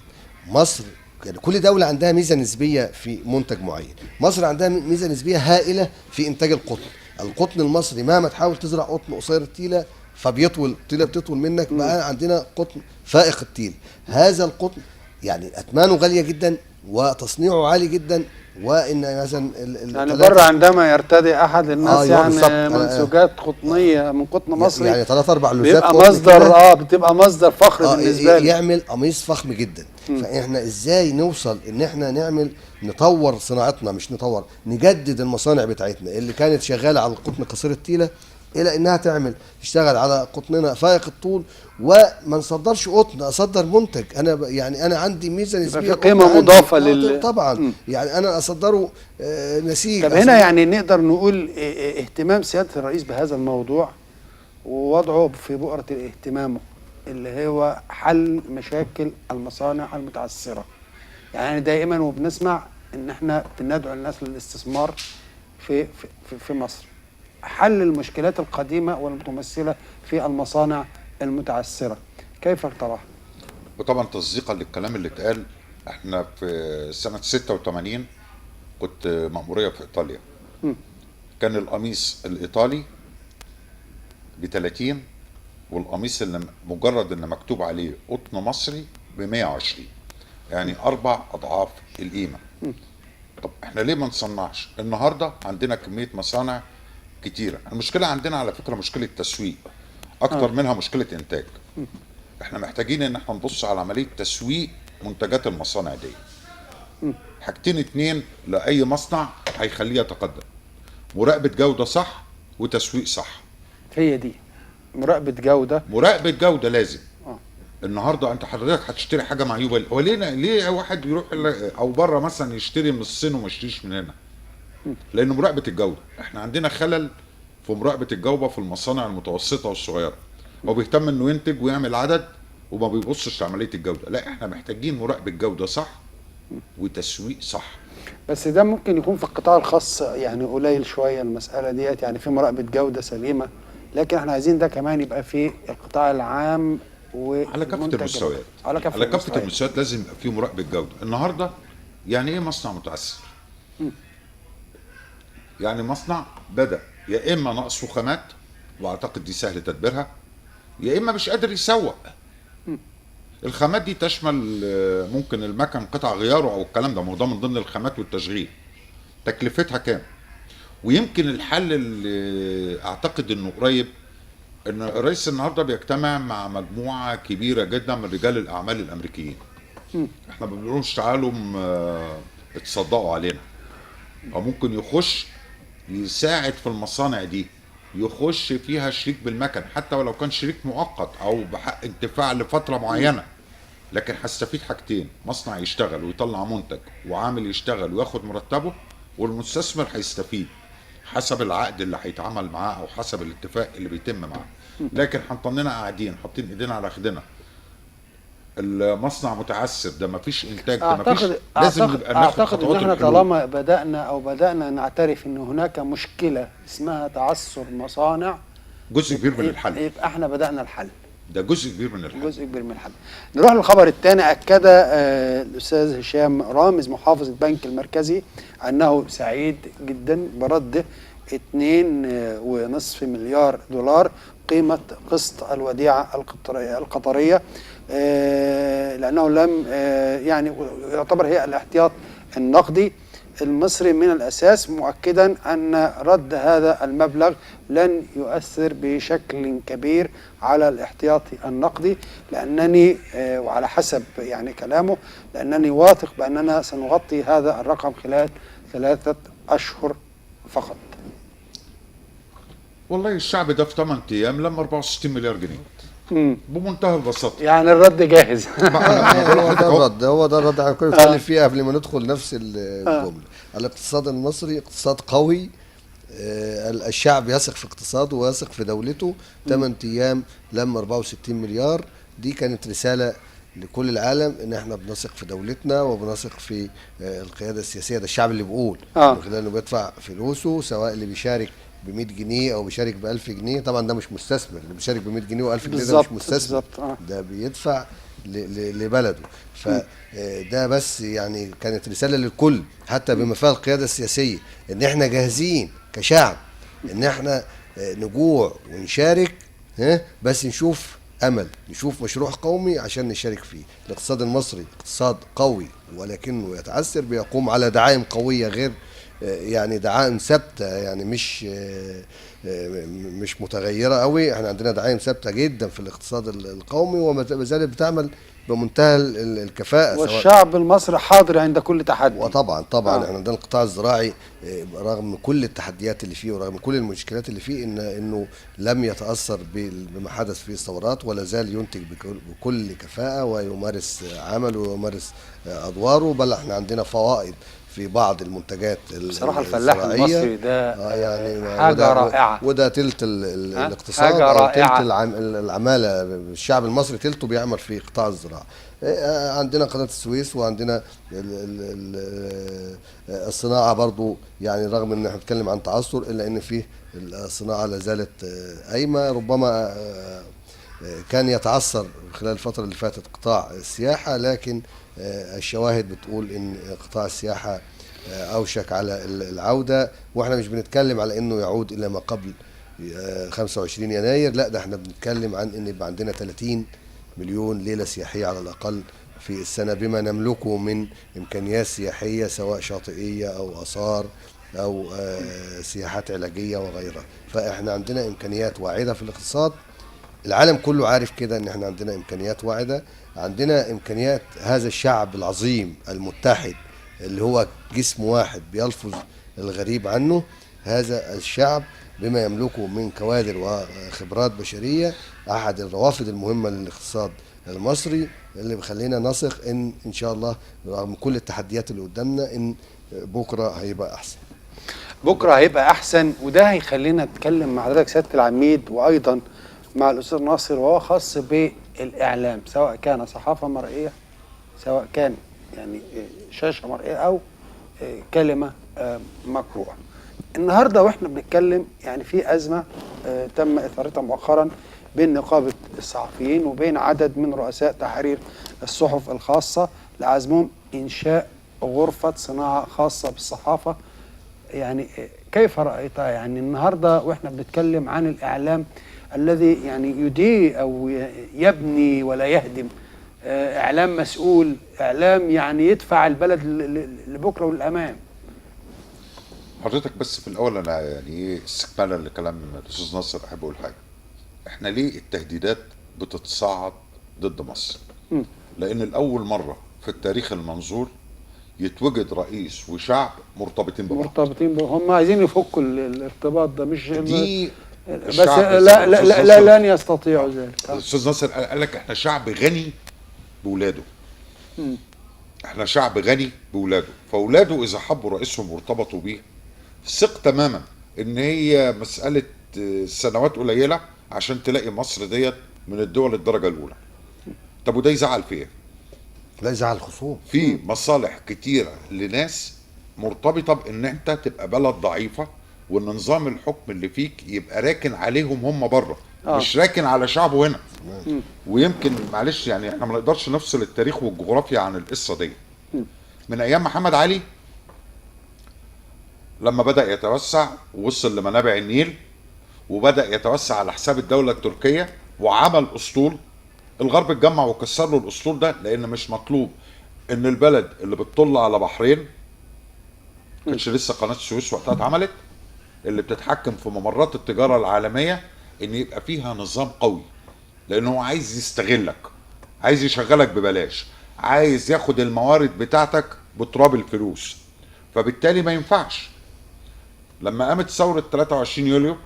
مصر يعني كل دولة عندها ميزة نسبية في منتج معين، مصر عندها ميزة نسبية هائلة في إنتاج القطن. القطن المصري مهما تحاول تزرع قطن قصير التيلة فبيطول، التيلة بتطول منك، بقى عندنا قطن فائق التيل. هذا القطن يعني أثمانه غالية جدا وتصنيعه عالي جدا، وإن مثلا يعني بره عندما يرتدي أحد الناس يعني منسوجات قطنية من قطن مصري، يعني 3-4 لوزات بيبقى مصدر بتبقى مصدر فخر بالنسبة لي، يعمل قميص فخم جدا. فاحنا ازاي نوصل ان احنا نطور صناعتنا، مش نطور، نجدد المصانع بتاعتنا اللي كانت شغاله على القطن قصير التيله الى انها تشتغل على قطننا فائق الطول، وما نصدرش قطن، اصدر منتج. انا يعني انا عندي ميزه نسبيه، قيمه مضافه طبعا يعني انا اصدره نسيج. طب هنا يعني نقدر نقول اهتمام سياده الرئيس بهذا الموضوع ووضعه في بؤره اهتمامه اللي هو حل مشاكل المصانع المتعثره. يعني دائما وبنسمع ان احنا بندعو الناس للاستثمار في مصر، حل المشكلات القديمه والمتمثله في المصانع المتعثره، كيف تراها؟ وطبعا تصديقا للكلام اللي اتقال، احنا في سنه 86 كنت مأموريه في ايطاليا. كان القميص الايطالي ب30، والقميص اللي مجرد ان مكتوب عليه قطن مصري ب120، يعني 4 أضعاف القيمه. طب احنا ليه ما نصنعش؟ النهارده عندنا كميه مصانع كتيره. المشكله عندنا على فكره مشكله تسويق اكتر منها مشكله انتاج. احنا محتاجين ان احنا نبص على عمليه تسويق منتجات المصانع دي. حاجتين 2 لاي مصنع هيخليه يتقدم: مراقبه جوده صح وتسويق صح. هي دي مراقبه جوده لازم. النهارده انت حضرتك هتشتري حاجه معيوبه، هو ليه واحد يروح او بره مثلا يشتري من الصين وما يشتريش من هنا؟ لان مراقبه الجوده، احنا عندنا خلل في مراقبه الجوده في المصانع المتوسطه والصغيره. هو بيهتم انه ينتج ويعمل عدد وما بيبصش لعمليه الجوده. لا، احنا محتاجين مراقبه جوده صح وتسويق صح. بس ده ممكن يكون في القطاع الخاص يعني قليل شويه المساله ديت، يعني في مراقبه جوده سليمه، لكن احنا عايزين ده كمان يبقى في القطاع العام على كافه المستويات، على كافه المستويات لازم يبقى في مراقبه جوده. النهارده يعني ايه مصنع متعثر؟ يعني مصنع بدا يا اما ناقصه خامات، واعتقد دي سهل تدبيرها، يا اما مش قادر يسوق. الخامات دي تشمل ممكن المكن قطع غياره او الكلام ده، ما هو ده من ضمن الخامات والتشغيل. تكلفتها كام؟ ويمكن الحل اللي اعتقد انه قريب، ان الرئيس النهارده بيجتمع مع مجموعه كبيره جدا من رجال الاعمال الامريكيين. احنا ما بنقولش تعالوا اتصدقوا علينا، او ممكن يخش يساعد في المصانع دي، يخش فيها شريك بالمكن، حتى ولو كان شريك مؤقت او بحق انتفاع لفتره معينه. لكن هستفيد حاجتين: مصنع يشتغل ويطلع منتج، وعامل يشتغل وياخد مرتبه، والمستثمر هيستفيد حسب العقد اللي هيتعامل معاه او حسب الاتفاق اللي بيتم معاه. لكن هنطننا قاعدين حاطين ايدينا على خدنا، المصنع متعثر، ده مفيش انتاج، ده مفيش، لازم نبقى ناخد اعتقد ان خطوات احنا الحلول. طالما بدانا نعترف ان هناك مشكله اسمها تعثر مصانع، جزء كبير من الحل، يبقى احنا بدانا الحل، ده جزء كبير من الحل. جزء كبير من الحل. نروح للخبر الثاني. اكد الاستاذ هشام رامز محافظ البنك المركزي انه سعيد جدا برد 2.5 مليار دولار قيمه قسط الوديعه القطريه، لانه لم يعني يعتبر هي الاحتياط النقدي المصري من الأساس، مؤكدا أن رد هذا المبلغ لن يؤثر بشكل كبير على الاحتياطي النقدي، لأنني وعلى حسب يعني كلامه، لأنني واثق بأننا سنغطي هذا الرقم خلال 3 أشهر فقط. والله الشعب ده في 8 ايام لما 64 مليار جنيه بمنتهى البساطه. يعني الرد جاهز. هو ده الرد على كل بنتكلم فيه قبل ما ندخل نفس الجمله. الاقتصاد المصري اقتصاد قوي، الشعب يثق في اقتصاده ويثق في دولته. 8 ايام لما 64 مليار، دي كانت رساله لكل العالم ان احنا بنثق في دولتنا وبنثق في القياده السياسيه. ده الشعب اللي بيقول من خلال انه بيدفع فلوسه، سواء اللي بيشارك ب 100 جنيه او بيشارك ب 1000 جنيه. طبعا ده مش مستثمر، اللي بيشارك ب 100 جنيه و1000 جنيه ده مش مستثمر، ده بيدفع لبلده. فده بس يعني كانت رساله للكل، حتى بما فيها القياده السياسيه، ان احنا جاهزين كشعب ان احنا نجوع ونشارك، بس نشوف امل، نشوف مشروع قومي عشان نشارك فيه. الاقتصاد المصري اقتصاد قوي ولكنه يتعثر، بيقوم على دعائم قويه غير يعني دعائم ثابته، يعني مش متغيره قوي. احنا عندنا دعائم ثابته جدا في الاقتصاد القومي، وما زالت بتعمل بمنتهى الكفاءه، والشعب المصري حاضر عند كل تحدي. وطبعا احنا عندنا القطاع الزراعي رغم كل التحديات اللي فيه ورغم كل المشكلات اللي فيه انه لم يتاثر بما حدث فيه الثورات، ولا زال ينتج بكل كفاءه ويمارس عمله ويمارس ادواره. بل احنا عندنا فوائد في بعض المنتجات بصراحه الفلاح المصري ده يعني حاجه رائعه، وده تلت الاقتصاد، حاجة رائعة. تلت العماله. الشعب المصري تلته بيعمل في قطاع الزراعه. عندنا قناه السويس، وعندنا الصناعه برضو، يعني رغم ان احنا بنتكلم عن تعثر الا ان فيه الصناعه لا زالت قايمه. ربما كان يتعثر خلال الفتره اللي فاتت قطاع السياحه، لكن الشواهد بتقول ان قطاع السياحه اوشك على العوده. واحنا مش بنتكلم على انه يعود الى ما قبل 25 يناير، لا، ده احنا بنتكلم عن ان يبقى عندنا 30 مليون ليله سياحيه على الاقل في السنه، بما نملكه من امكانيات سياحيه سواء شاطئيه او اثار او سياحات علاجيه وغيرها. فاحنا عندنا امكانيات واعده في الاقتصاد. العالم كله عارف كده ان احنا عندنا امكانيات واعده، عندنا امكانيات. هذا الشعب العظيم المتحد اللي هو جسم واحد بيلفظ الغريب عنه، هذا الشعب بما يملكه من كوادر وخبرات بشريه احد الروافد المهمه للاقتصاد المصري، اللي بيخلينا نثق ان شاء الله رغم كل التحديات اللي قدامنا ان بكره هيبقى احسن. بكره هيبقى احسن، وده هيخلينا نتكلم مع حضرتك سياده العميد، وايضا مع الاستاذ ناصر، وهو خاص بالاعلام، سواء كان صحافه مرئيه، سواء كان يعني شاشه مرئيه او كلمه مقروءه. النهارده واحنا بنتكلم يعني في ازمه تم اثارتها مؤخرا بين نقابه الصحفيين وبين عدد من رؤساء تحرير الصحف الخاصه لعزمهم انشاء غرفه صناعه خاصه بالصحافه. يعني كيف رايتها؟ يعني النهارده واحنا بنتكلم عن الاعلام الذي يعني يدير او يبني ولا يهدم، اعلام مسؤول، اعلام يعني يدفع البلد لبكره وللامام. حضرتك بس في الاول انا يعني ايه استكمالا لكلام الاستاذ ناصر احب اقول حاجه. احنا ليه التهديدات بتتصاعد ضد مصر؟ لان الاول مره في التاريخ المنظور يتوجد رئيس وشعب مرتبطين ببعض. مرتبطين هم عايزين يفكوا الارتباط ده، مش دي بس لا لن يستطيعوا ذلك. الاستاذ ناصر قال لك احنا شعب غني بولاده. احنا شعب غني بولاده، فاولاده اذا حبوا رئيسهم وارتبطوا بيه ثق تماما ان هي مساله سنوات قليله عشان تلاقي مصر ديت من الدول الدرجه الاولى. طب وده يزعل في ايه؟ لا يزعل الخصوم. في مصالح كتيره لناس مرتبطه بان انت تبقى بلد ضعيفه وان نظام الحكم اللي فيك يبقى راكن عليهم هم بره، مش راكن على شعبه هنا. ويمكن معلش يعني احنا ما نقدرش نفصل التاريخ والجغرافيا عن القصه دي. من ايام محمد علي لما بدأ يتوسع ووصل لمنابع النيل وبدأ يتوسع على حساب الدولة التركية وعمل أسطول، الغرب اتجمع وكسر له الأسطول ده لأن مش مطلوب إن البلد اللي بتطل على بحرين، كانش لسه قناة السويس وقتها اتعملت، اللي بتتحكم في ممرات التجارة العالمية، إن يبقى فيها نظام قوي، لأنه هو عايز يستغلك، عايز يشغلك ببلاش، عايز ياخد الموارد بتاعتك بتراب الفلوس. فبالتالي ما ينفعش. لما قامت ثورة 23 يوليو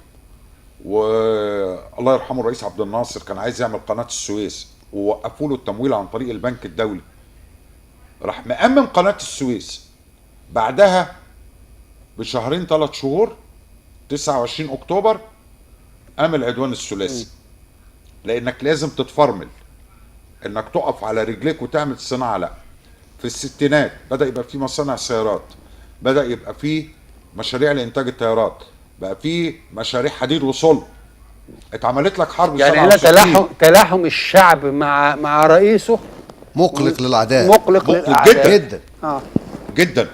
والله يرحمه الرئيس عبد الناصر كان عايز يعمل قناة السويس ووقفوا له التمويل عن طريق البنك الدولي، راح مأمم قناة السويس. بعدها بشهرين 3 شهور 29 أكتوبر قام العدوان الثلاثي. لأنك لازم تتفرمل إنك تقف على رجليك وتعمل صناعة. لا، في الستينات بدأ يبقى في مصانع سيارات، بدأ يبقى في مشاريع لإنتاج الطيارات، بقى في مشاريع حديد وصلب، اتعملت لك حرب يعني هنا تلاحم الشعب مع رئيسه مقلق للأعداء، مقلق جدا جدا جدا.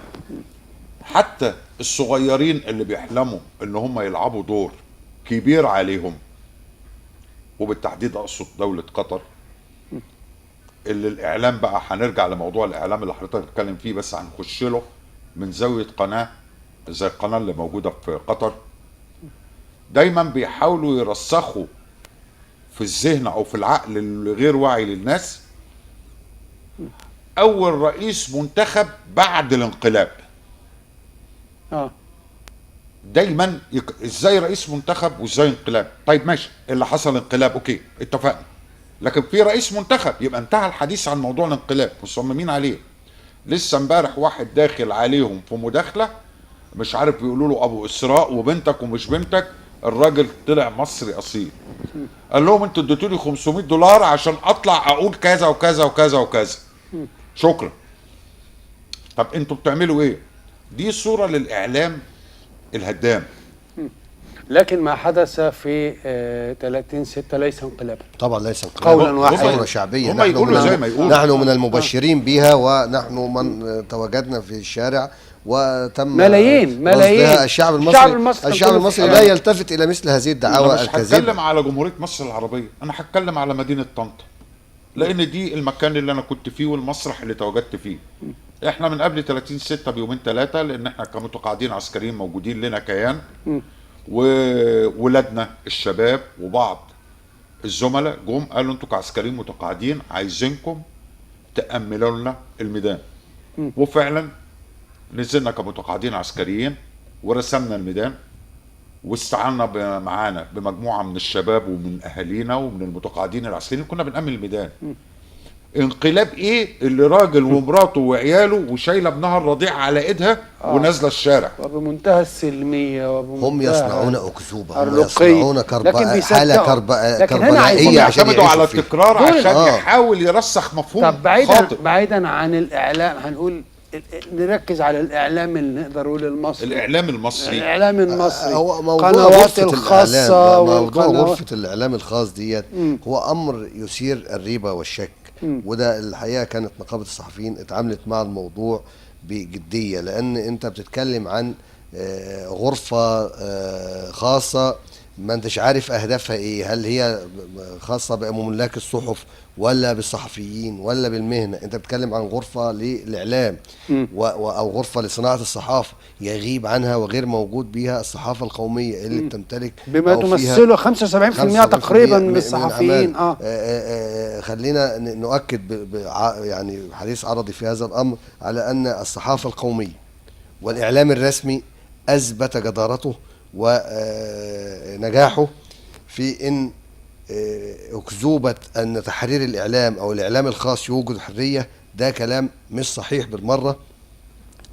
حتى الصغيرين اللي بيحلموا ان هم يلعبوا دور كبير عليهم، وبالتحديد اقصد دولة قطر، اللي الاعلام بقى هنرجع لموضوع الاعلام اللي حضرتك بتتكلم فيه، بس هنخش له من زاوية قناة زي القناة اللي موجودة في قطر. دايما بيحاولوا يرسخوا في الذهن او في العقل الغير واعي للناس اول رئيس منتخب بعد الانقلاب. دايما ازاي رئيس منتخب وازاي انقلاب؟ طيب ماشي، اللي حصل انقلاب اوكي اتفقنا، لكن في رئيس منتخب يبقى انتهى الحديث عن موضوع الانقلاب، مصممين عليه. لسه امبارح واحد داخل عليهم في مداخله مش عارف بيقولوا له ابو اسراء وبنتك ومش بنتك، الراجل طلع مصري اصيل، قال لهم انتوا اديتوني $500 عشان اطلع اقول كذا وكذا وكذا وكذا، شكرا. طب انتوا بتعملوا ايه؟ دي صوره للاعلام الهدام. لكن ما حدث في 30/6 ليس انقلابا. طبعا ليس انقلابا، قولا واحدا، ثورة شعبية. هم يقولوا زي ما يقولوا، نحن من المبشرين بها، ونحن من تواجدنا في الشارع وتم ملايين الشعب المصري لا يلتفت الى مثل هذه الدعاوى الكاذبه. مش هتكلم على جمهوريه مصر العربيه، انا هتكلم على مدينه طنطا، لان دي المكان اللي انا كنت فيه والمسرح اللي تواجدت فيه. احنا من قبل 30/6 بيومين 3، لان احنا كمتقاعدين عسكريين موجودين لنا كيان، وولادنا الشباب وبعض الزملاء جم قالوا انتوا كعسكريين متقاعدين عايزينكم تأملوا لنا الميدان. وفعلا نزلنا كمتقاعدين عسكريين ورسمنا الميدان، واستعنا معانا بمجموعه من الشباب ومن اهالينا ومن المتقاعدين العسكريين، كنا بنأمن الميدان. انقلاب ايه اللي راجل ومراته وعياله وشايله ابنها الرضيع على ايدها ونازله الشارع، وبمنتهى السلميه وبمنتهى هم يصنعون أكذوبة، هم الرقي. يصنعون حالة كربلائية هم عشان يعتمدوا على يعيشوا فيها. التكرار عشان يحاول يرسخ مفهوم طب خاطئ. بعيدا عن الاعلام، هنقول نركز على الاعلام اللي نقدر نقول المصري. الاعلام المصري هو موضوع قنوات غرفة الخاصه موضوع غرفة الإعلام الخاص ديت هو أمر يثير الريبة والشك. وده الحقيقة كانت نقابة الصحفيين اتعاملت مع الموضوع بجدية، لأن أنت بتتكلم عن غرفة خاصة ما انتش عارف أهدافها إيه، هل هي خاصة بملاك الصحف ولا بالصحفيين ولا بالمهنة. أنت بتتكلم عن غرفة للإعلام أو غرفة لصناعة الصحافة يغيب عنها وغير موجود بيها الصحافة القومية اللي بتمتلك بما تمثله 75% تقريبا من الصحفيين. خلينا نؤكد يعني حديث عرضي في هذا الأمر على أن الصحافة القومية والإعلام الرسمي أثبت جدارته ونجاحه في أن أكذوبة أن تحرير الإعلام أو الإعلام الخاص يوجد حرية، ده كلام مش صحيح بالمرة.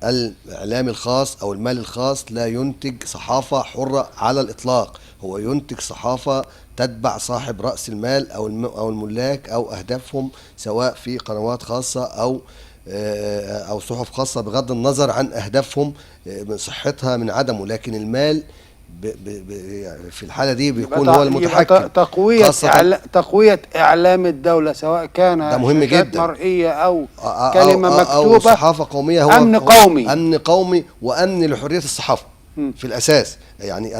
الإعلام الخاص أو المال الخاص لا ينتج صحافة حرة على الإطلاق، هو ينتج صحافة تتبع صاحب رأس المال أو الملاك أو أهدافهم، سواء في قنوات خاصة أو صحف خاصة، بغض النظر عن أهدافهم من صحتها من عدمه. لكن المال في الحالة دي بيكون هو المتحكم. تقوية إعلام الدولة سواء كان ده مهم جدا، مرئية أو كلمة مكتوبة، أو صحافة قومية، هو أمن قومي وأمن لحرية الصحافة في الأساس. يعني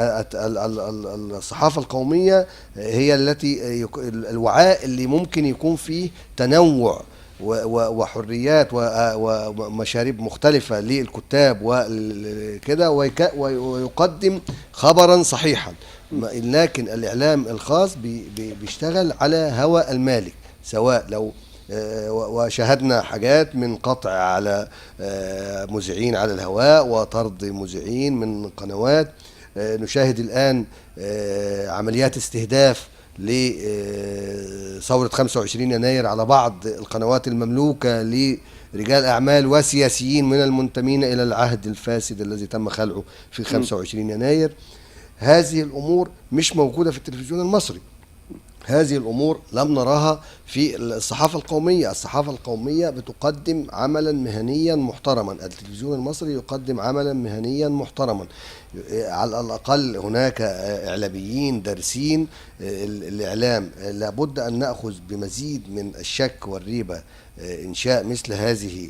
الصحافة القومية هي التي الوعاء اللي ممكن يكون فيه تنوع وحريات ومشاريب مختلفة للكتاب وكده، ويقدم خبرا صحيحا. لكن الإعلام الخاص بيشتغل على هوى المالك، سواء لو وشاهدنا حاجات من قطع على مذيعين على الهواء وطرد مذيعين من قنوات. نشاهد الآن عمليات استهداف لثورة 25 يناير على بعض القنوات المملوكة لرجال أعمال وسياسيين من المنتمين إلى العهد الفاسد الذي تم خلعه في 25 يناير. هذه الأمور مش موجودة في التلفزيون المصري، هذه الأمور لم نراها في الصحافة القومية. الصحافة القومية بتقدم عملا مهنيا محترما، التلفزيون المصري يقدم عملا مهنيا محترما. على الأقل هناك إعلاميين دارسين الإعلام. لابد أن نأخذ بمزيد من الشك والريبة إنشاء مثل هذه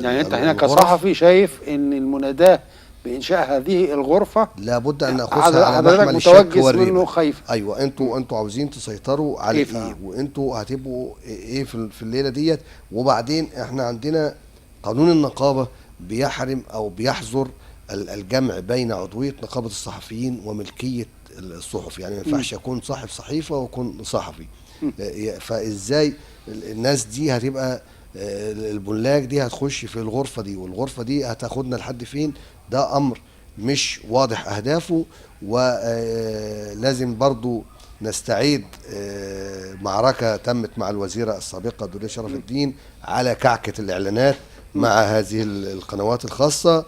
يعني أنت هنا كصحفي شايف أن المناداة بإنشاء هذه الغرفة لابد أن نأخذها على محمل الشك والريبة. خايف. أيوة، أنتوا عاوزين تسيطروا على إيه، وأنتوا هتبقوا إيه في الليلة ديت. وبعدين إحنا عندنا قانون النقابة بيحرم أو بيحظر الجمع بين عضوية نقابة الصحفيين وملكية الصحف. يعني ما ينفعش يكون صاحب صحيفة ويكون صحفي. فإزاي الناس دي هتبقى الملاك دي هتخش في الغرفة دي، والغرفة دي هتاخدنا لحد فين؟ ده أمر مش واضح أهدافه. ولازم برضو نستعيد معركة تمت مع الوزيرة السابقة دولية شرف الدين على كعكة الإعلانات مع هذه القنوات الخاصة،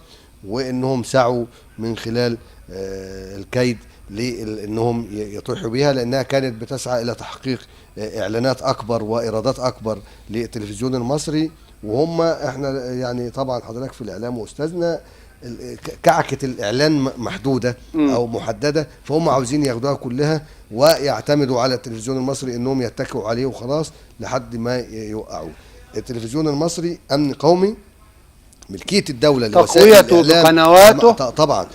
وإنهم سعوا من خلال الكيد لأنهم يطيحوا بها، لأنها كانت بتسعى إلى تحقيق إعلانات أكبر وإيرادات أكبر للتلفزيون المصري. وهم إحنا يعني طبعا حضرتك في الإعلام وأستاذنا كعكة الإعلان محدودة أو محددة، فهم عاوزين ياخدوها كلها ويعتمدوا على التلفزيون المصري إنهم يتكئوا عليه وخلاص لحد ما يوقعوا. التلفزيون المصري أمن قومي، ملكية الدولة تقويته بقنواته طبعا،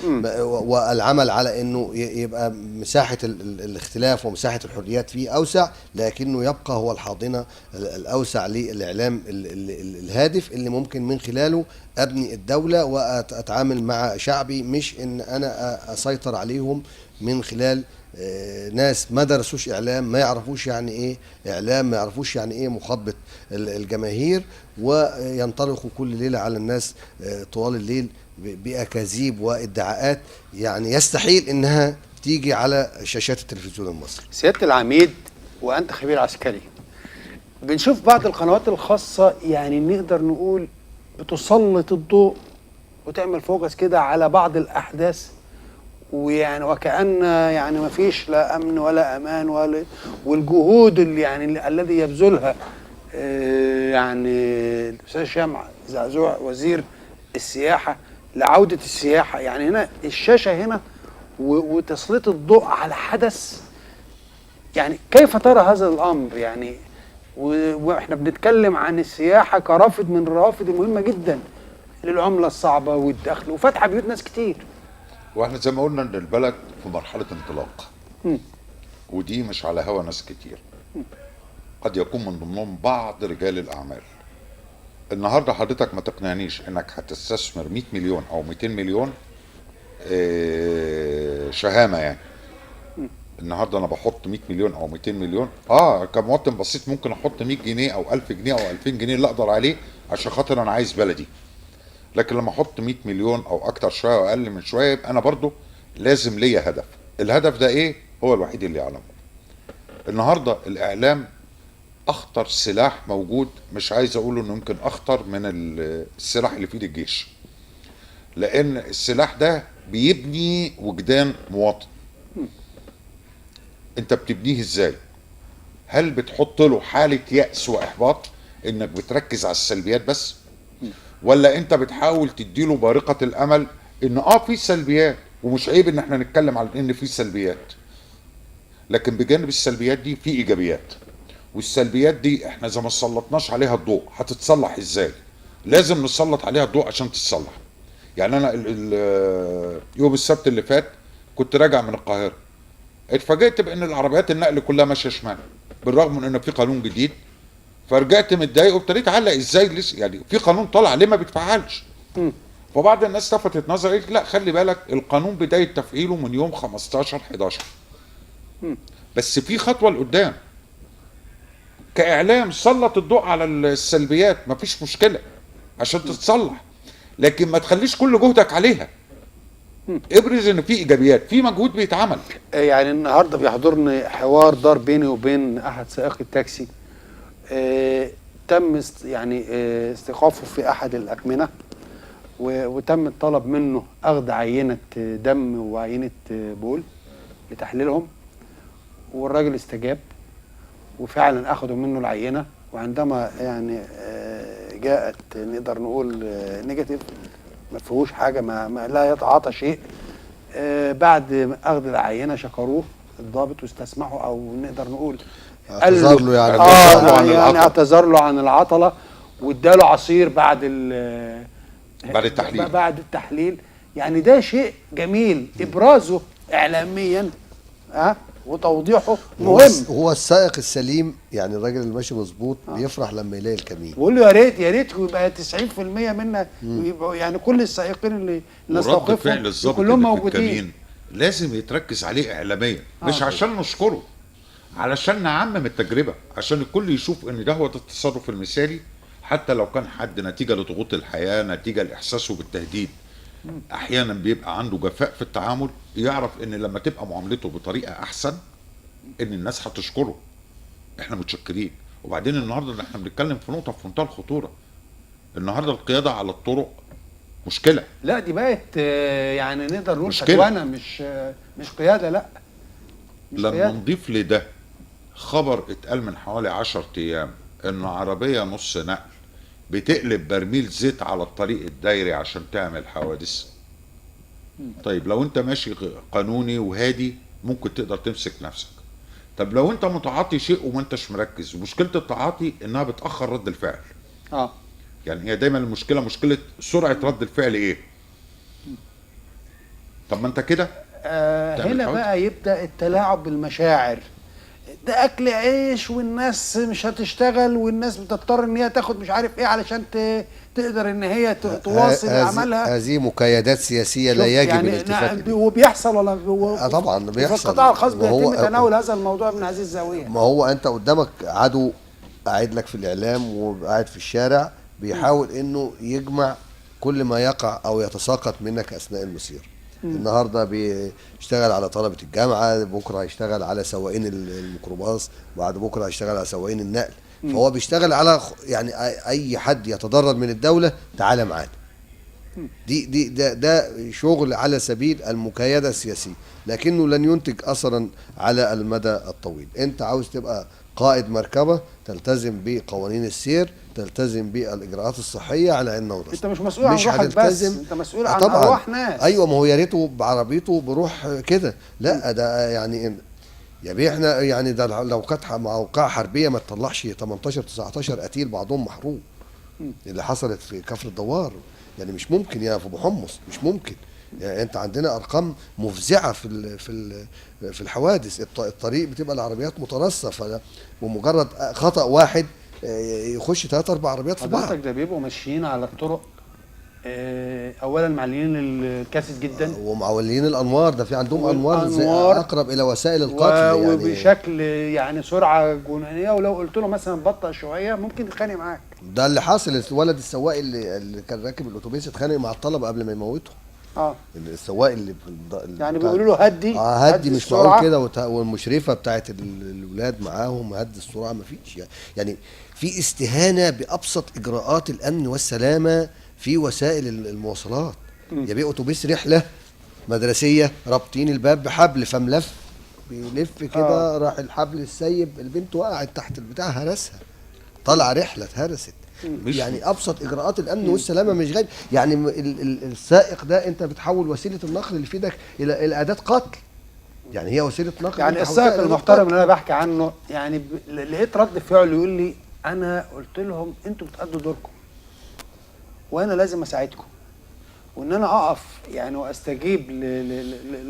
والعمل على انه يبقى مساحة الاختلاف ومساحة الحريات فيه اوسع، لكنه يبقى هو الحاضنة الاوسع للاعلام الهادف اللي ممكن من خلاله ابني الدولة واتعامل مع شعبي، مش ان انا اسيطر عليهم من خلال ناس ما درسوش اعلام، ما يعرفوش يعني ايه اعلام، ما يعرفوش يعني ايه مخاطبة الجماهير، وينطلقوا كل ليلة على الناس طوال الليل بأكاذيب وادعاءات يعني يستحيل انها تيجي على شاشات التلفزيون المصري. سيادة العميد، وانت خبير عسكري، بنشوف بعض القنوات الخاصة يعني نقدر نقول بتسلط الضوء وتعمل فوكس كده على بعض الأحداث، ويعني وكأن يعني ما فيش لا أمن ولا أمان ولا، والجهود اللي يعني الذي يبذلها يعني الأستاذ شمع زعزوع وزير السياحة لعودة السياحة. يعني هنا الشاشة هنا وتسليط الضوء على حدث. يعني كيف ترى هذا الأمر؟ يعني واحنا بنتكلم عن السياحة كرافد من الروافد المهمة جدا للعملة الصعبة والدخل وفتح بيوت ناس كتير. واحنا زي ما قلنا ان البلد في مرحلة انطلاق، ودي مش على هوا ناس كتير، قد يكون من ضمنهم بعض رجال الأعمال. النهاردة حضرتك ما تقنعنيش انك هتستثمر 100 مليون او 200 مليون شهامة يعني. النهارده انا بحط 100 مليون او 200 مليون كمواطن بسيط ممكن احط 100 جنيه او 1000 جنيه او 2000 جنيه اللي اقدر عليه عشان خاطر انا عايز بلدي. لكن لما احط 100 مليون او اكتر شويه او اقل من شويه يبقى انا برضو لازم ليا هدف. الهدف ده ايه؟ هو الوحيد اللي يعلمه. النهارده الاعلام اخطر سلاح موجود، مش عايز اقول انه يمكن اخطر من السلاح اللي في ايد الجيش، لان السلاح ده بيبني وجدان مواطن. انت بتبنيه ازاي؟ هل بتحط له حالة يأس واحباط انك بتركز على السلبيات بس، ولا انت بتحاول تديله بارقة الامل ان في سلبيات ومش عيب ان احنا نتكلم على ان في سلبيات، لكن بجانب السلبيات دي في ايجابيات، والسلبيات دي احنا اذا ما سلطناش عليها الضوء هتتصلح ازاي؟ لازم نسلط عليها الضوء عشان تتصلح. يعني انا يوم السبت اللي فات كنت راجع من القاهرة، اتفاجئت بان العربيات النقل كلها ماشيه شمال بالرغم من ان في قانون جديد. فرجعت متضايق وابتديت اعلق ازاي لسه يعني في قانون طالع ليه ما بيتفعلش؟ فبعض الناس لفتت نظري قالت لا خلي بالك القانون بدايه تفعيله من يوم 15/11 بس في خطوه لقدام. كاعلام سلط الضوء على السلبيات مفيش مشكله عشان تتصلح، لكن ما تخليش كل جهدك عليها. ابرز ان في ايجابيات، في مجهود بيتعمل. يعني النهارده بيحضرني حوار دار بيني وبين احد سائقي التاكسي، تم استيقافه في احد الاكمنه، وتم الطلب منه اخذ عينه دم وعينه بول لتحليلهم، والراجل استجاب وفعلا اخذوا منه العينه. وعندما يعني جاءت نقدر نقول نيجاتيف، ما فيهوش حاجه، ما لا يتعاطى شيء. بعد اخذ العينه شكروه الضابط واستسمحوا، او نقدر نقول اعتذر له يعني اعتذر له عن العطله واداله عصير بعد التحليل. بعد التحليل. يعني ده شيء جميل ابرازه اعلاميا وتوضيحه مهم. هو السائق السليم، يعني الراجل اللي ماشي مظبوط بيفرح لما يلاقي الكمين. بقول له يا ريت يبقى 90% منا يبقوا يعني كل السائقين اللي نستوقفهم كلهم موجودين. لازم يتركز عليه اعلاميا، مش عشان نشكره، علشان نعمم التجربه، عشان الكل يشوف ان ده هو التصرف المثالي. حتى لو كان حد نتيجه لضغوط الحياه، نتيجه لاحساسه بالتهديد، احيانا بيبقى عنده جفاء في التعامل، يعرف ان لما تبقى معاملته بطريقه احسن ان الناس هتشكره. احنا متشكرين. وبعدين النهارده احنا بنتكلم في نقطه في منتهى الخطوره. النهارده القياده على الطرق مشكله. لا دي بقت يعني نقدر نقول فتوانه، مش قياده. لا مش لما قيادة. نضيف لده خبر اتقال من حوالي 10 ايام ان عربيه نص نقل بتقلب برميل زيت على الطريق الدايري عشان تعمل حوادث. طيب لو انت ماشي قانوني وهادي ممكن تقدر تمسك نفسك. طب لو انت متعاطي شيء وما انتش مركز، ومشكله التعاطي انها بتاخر رد الفعل. يعني هي دايما المشكله مشكله سرعه رد الفعل ايه؟ طب ما انت كده هنا بقى يبدا التلاعب بالمشاعر. ده اكل عيش والناس مش هتشتغل، والناس بتضطر ان هي تاخد مش عارف ايه علشان تقدر ان هي تواصل عملها. هذه مكايدات سياسيه لا يجب يعني الالتفات لها. وبيحصل ولا طبعا بيحصل. في القطاع الخاص بيتم تناول هذا الموضوع من هذه الزاويه. ما هو انت قدامك عدو قاعد لك في الاعلام وقاعد في الشارع بيحاول انه يجمع كل ما يقع او يتساقط منك اثناء المسير. النهارده بيشتغل على طلبه الجامعه، بكره هيشتغل على سواقين الميكروباص، بعد بكره هيشتغل على سواقين النقل. فهو بيشتغل على يعني اي حد يتضرر من الدوله تعالى معانا. ده شغل على سبيل المكايده السياسيه، لكنه لن ينتج اثرا على المدى الطويل. انت عاوز تبقى قائد مركبه تلتزم بقوانين السير، تلتزم بالاجراءات الصحيه على عيننا وراسنا. انت مش مسؤول عن روحك بس، انت مسؤول عن ارواح ناس. ايوه، ما هو يا ريته بعربيته بروح كده، لا ده يعني يا بيه احنا يعني ده لو كانت موقعة حربيه ما تطلعش 18 19 قتيل بعضهم محروق اللي حصلت في كفر الدوار. يعني مش ممكن يا ابو حمص، مش ممكن. يعني انت عندنا ارقام مفزعه في الحوادث. الطريق بتبقى العربيات مترصه، ومجرد خطا واحد يخش 3 4 عربيات في بعض. حضرتك ده بيبقوا ماشيين على الطرق اولا معلين الكاسيت جدا ومعولين الانوار، ده في عندهم انوار اقرب الى وسائل القتل يعني وبشكل يعني سرعه جنونيه، ولو قلت له مثلا بطأ شويه ممكن يتخانق معاك. ده اللي حاصل. الولد السواق اللي كان راكب الاتوبيس اتخانق مع الطلبه قبل ما يموتوا. السواق اللي يعني بيقولوا له هدي هدي مش معقول كده، والمشرفه بتاعت الولاد معاهم هدي السرعه، ما فيش يعني في استهانه بابسط اجراءات الامن والسلامه في وسائل المواصلات. يا بيه اتوبيس رحله مدرسيه رابطين الباب بحبل، فملف بيلف كده راح الحبل السيب، البنت وقعت تحت البتاع هرسها، طلع رحله اتهرست. يعني ابسط اجراءات الامن والسلامه مش غير يعني السائق ده انت بتحول وسيله النقل اللي في ايدك الى اداه قتل. يعني هي وسيله نقل. يعني السائق المحترم اللي انا بحكي عنه يعني لقيت رد فعله يقول لي انا قلت لهم انتوا بتأدوا دوركم وانا لازم اساعدكم، وان انا اقف يعني واستجيب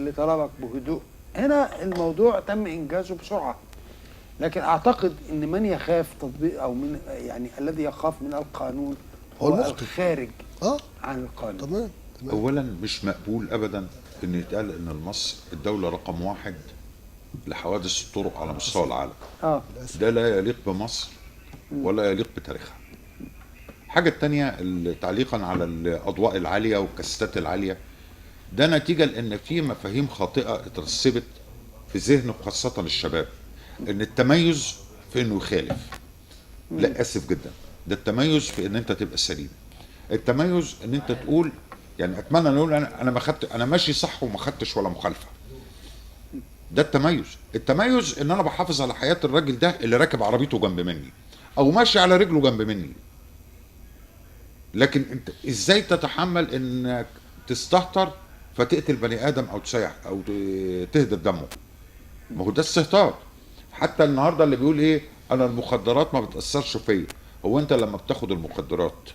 لطلبك بهدوء. هنا الموضوع تم انجازه بسرعه، لكن اعتقد ان من يخاف تطبيق او من يعني الذي يخاف من القانون هو الخارج عن القانون. تمام. اولا مش مقبول ابدا ان يتقال ان مصر الدوله رقم 1 لحوادث الطرق على مستوى العالم. ده لا يليق بمصر ولا يليق بتاريخها. الحاجة التانية تعليقا على الأضواء العالية والكاسيتات العالية، ده نتيجة لأن في مفاهيم خاطئة اترسبت في ذهن خاصة الشباب، إن التميز في إنه يخالف. لا آسف جدا، ده التميز في إن أنت تبقى سليم. التميز إن أنت تقول يعني أتمنى نقول أنا ماشي صح وما خدتش ولا مخالفة. ده التميز. التميز إن أنا بحافظ على حياة الراجل ده اللي راكب عربيته جنب مني أو ماشي على رجله جنب مني. لكن انت ازاي تتحمل انك تستهتر فتقتل بني ادم او تسيح او تهدر دمه؟ ما هو ده استهتار. حتى النهارده اللي بيقول ايه انا المخدرات ما بتاثرش فيا، هو انت لما بتاخد المخدرات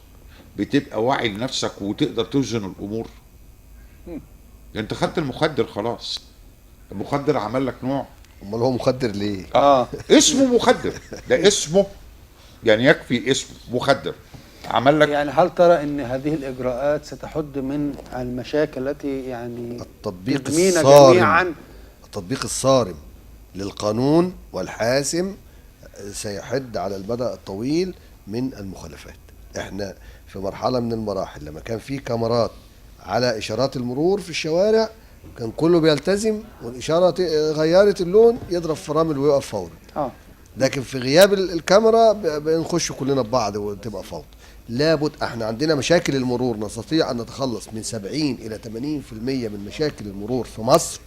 بتبقى واعي لنفسك وتقدر توزن الامور؟ انت خدت المخدر خلاص، المخدر عمل لك نوع. امال هو مخدر ليه؟ اسمه مخدر، ده اسمه يعني يكفي اسمه مخدر عمل لك. يعني هل ترى ان هذه الاجراءات ستحد من المشاكل التي يعني التطبيق الصارم جميعا؟ التطبيق الصارم للقانون والحاسم سيحد على المدى الطويل من المخالفات. احنا في مرحله من المراحل لما كان في كاميرات على اشارات المرور في الشوارع كان كله بيلتزم، والاشاره غيرت اللون يضرب فرامل ويقف فورا. لكن في غياب الكاميرا بنخش كلنا ببعض وتبقى فوضى. لابد احنا عندنا مشاكل المرور نستطيع ان نتخلص من 70 الى 80% من مشاكل المرور في مصر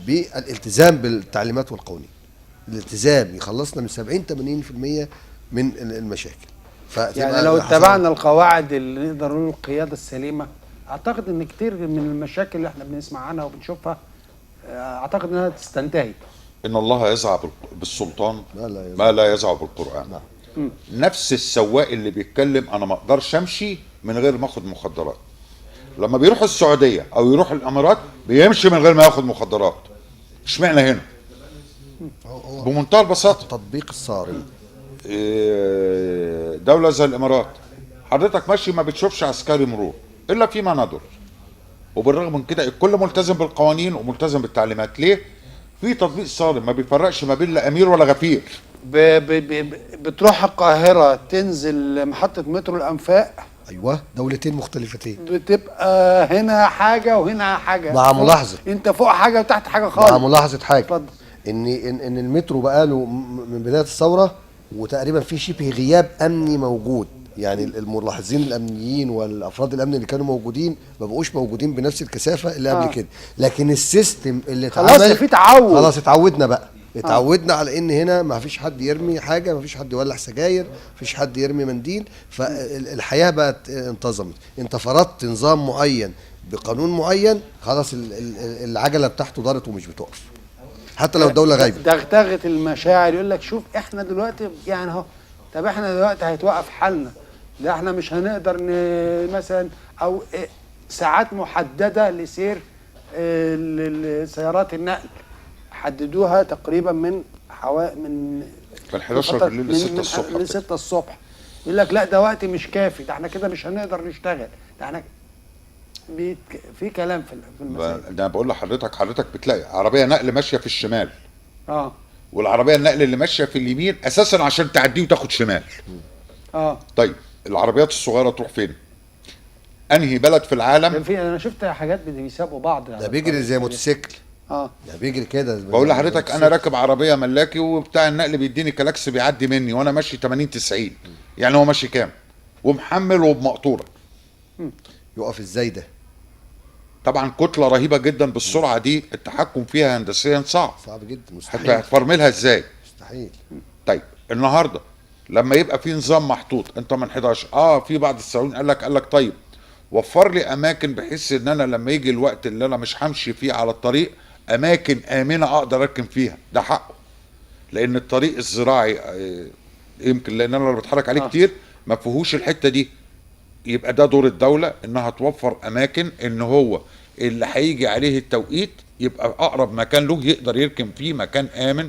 بالالتزام بالتعليمات والقوانين. الالتزام يخلصنا من 70 80% من المشاكل. يعني لو اتبعنا القواعد اللي نقدر نقول القياده السليمه، اعتقد ان كتير من المشاكل اللي احنا بنسمع عنها وبنشوفها اعتقد انها تستنتهي. ان الله يزع بالسلطان ما لا يزع بالقرآن. نفس السواق اللي بيتكلم انا ما اقدرش امشي من غير ما اخد مخدرات، لما بيروح السعوديه او يروح الامارات بيمشي من غير ما ياخد مخدرات. اشمعنى هنا؟ بمنتهى البساطه التطبيق الصارم. دوله زي الامارات حضرتك ماشي ما بتشوفش عسكري مرور الا فيما ندر، وبالرغم من كده الكل ملتزم بالقوانين وملتزم بالتعليمات. ليه؟ في تطبيق صارم ما بيفرقش ما بين لا امير ولا غفير. بتروح القاهره تنزل محطه مترو الانفاق، ايوه دولتين مختلفتين، بتبقى هنا حاجه وهنا حاجه، مع ملاحظه انت فوق حاجه وتحت حاجه خالص. مع ملاحظه حاجه اتفضل. ان المترو بقاله من بدايه الثوره وتقريبا في شبه غياب امني موجود. يعني الملاحظين الامنيين والافراد الامن اللي كانوا موجودين ما بقوش موجودين بنفس الكثافه اللي قبل كده، لكن السيستم اللي خلاص اتعمل في تعود. خلاص اتعودنا بقى، اتعودنا على ان هنا ما فيش حد يرمي حاجه، ما فيش حد يولع سجاير، ما فيش حد يرمي منديل، فالحياه بقت انتظمت. انت فرضت نظام معين بقانون معين، خلاص العجله بتاعته دارت ومش بتقف حتى لو الدوله غايبه. دغدغت المشاعر، يقول لك شوف احنا دلوقتي يعني اهو، طب احنا دلوقتي هيتوقف حالنا، ده احنا مش هنقدر مثلا او ساعات محدده لسير سيارات النقل، حددوها تقريبا من من 11 بالليل ل 6 الصبح. ل 6 الصبح. يقول لك لا ده وقت مش كافي، ده احنا كده مش هنقدر نشتغل، ده احنا في كلام في المسائل. ده انا بقول لحضرتك بتلاقي عربيه نقل ماشيه في الشمال، اه والعربيه النقل اللي ماشيه في اليمين اساسا عشان تعديه وتاخد شمال. طيب العربيات الصغيره تروح فين؟ انهي بلد في العالم؟ انا شفت حاجات بيسابقوا بعض، ده بيجري زي موتوسيكل. ده بيجري كده. بقول لحضرتك انا راكب عربيه ملاكي وبتاع النقل بيديني كلاكس بيعدي مني وانا ماشي 80 90، يعني هو ماشي كام؟ ومحمل وبمقطوره. يقف ازاي ده؟ طبعا كتله رهيبه جدا بالسرعه دي، التحكم فيها هندسيا صعب جدا، مستحيل. هتفرملها ازاي؟ مستحيل. طيب النهارده لما يبقى في نظام محطوط، انت من 11 في بعض السواقين قال لك طيب وفر لي اماكن بحيث ان انا لما يجي الوقت اللي انا مش همشي فيه على الطريق اماكن امنه اقدر اركن فيها، ده حقه. لان الطريق الزراعي يمكن لان انا اللي بتحرك عليه كتير ما فيهوش الحته دي، يبقى ده دور الدوله انها توفر اماكن ان هو اللي هيجي عليه التوقيت يبقى اقرب مكان له يقدر يركن فيه، مكان امن.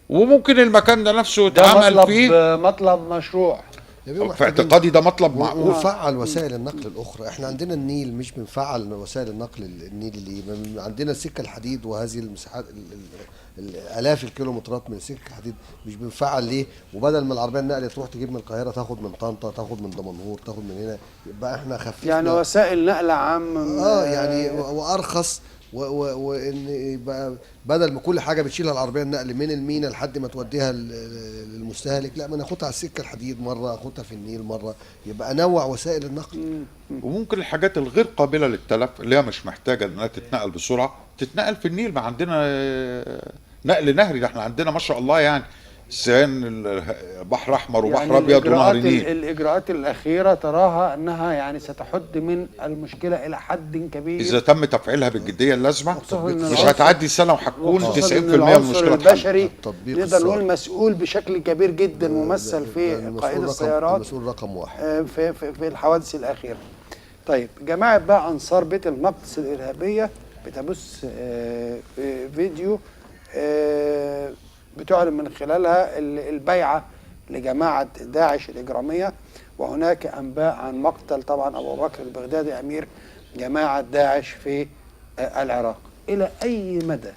وممكن المكان ده نفسه يتعمل فيه مطلب مشروع. في اعتقادي ده مطلب معقول. ونفعل وسائل النقل الاخرى. احنا عندنا النيل مش بنفعل وسائل النقل النيلي اللي عندنا سكه الحديد وهذه المساحات الالاف الكيلومترات من السكه الحديد مش بنفعل ليه؟ وبدل ما العربيه النقل تروح تجيب من القاهره تاخد من طنطا، تاخد من دمنهور، تاخد من هنا، يبقى احنا خففنا يعني وسائل نقل عام يعني وارخص، وان يبقى بدل ما كل حاجه بتشيلها العربيه النقل من المينا لحد ما توديها للمستهلك، لا ما ناخدها على السكه الحديد مره، اخدها في النيل مره، يبقى انوع وسائل النقل. وممكن الحاجات الغير قابله للتلف اللي هي مش محتاجه انها تتنقل بسرعه تتنقل في النيل. ما عندنا نقل نهري، ده احنا عندنا ما شاء الله يعني سان بحر احمر وبحر يعني ابيض ونهر النيل. الاجراءات الاخيره تراها انها يعني ستحد من المشكله الى حد كبير اذا تم تفعيلها بالجديه اللازمه، مش هتعدي سنه وهتكون 90% من المشكله البشري نقدر نقول مسؤول بشكل كبير جدا، ممثل في قائد السيارات، المسؤول رقم 1 في الحوادث الاخيره. طيب جماعه بقى انصار بيت المقدس الارهابيه بتبث فيديو بتعلن من خلالها البيعة لجماعة داعش الإجرامية، وهناك أنباء عن مقتل طبعا أبو بكر البغدادي أمير جماعة داعش في العراق. إلى أي مدى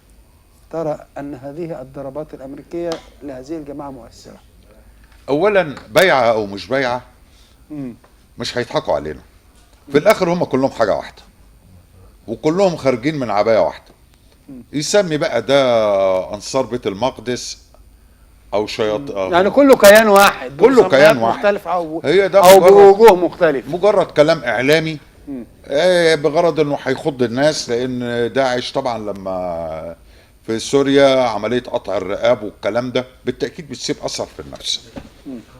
ترى أن هذه الضربات الأمريكية لهذه الجماعة مؤثرة؟ أولا بيعة أو مش بيعة مش هيضحكوا علينا، في الآخر هم كلهم حاجة واحدة وكلهم خارجين من عباية واحدة. يسمي بقى ده انصار بيت المقدس او شياطين، يعني كله كيان واحد، كله كيان واحد مختلف او هي ده او بوجوه مختلف، مجرد كلام اعلامي بغرض انه هيخض الناس. لان داعش طبعا لما في سوريا عمليه قطع الرقاب والكلام ده بالتاكيد بتسيب اثر في النفس،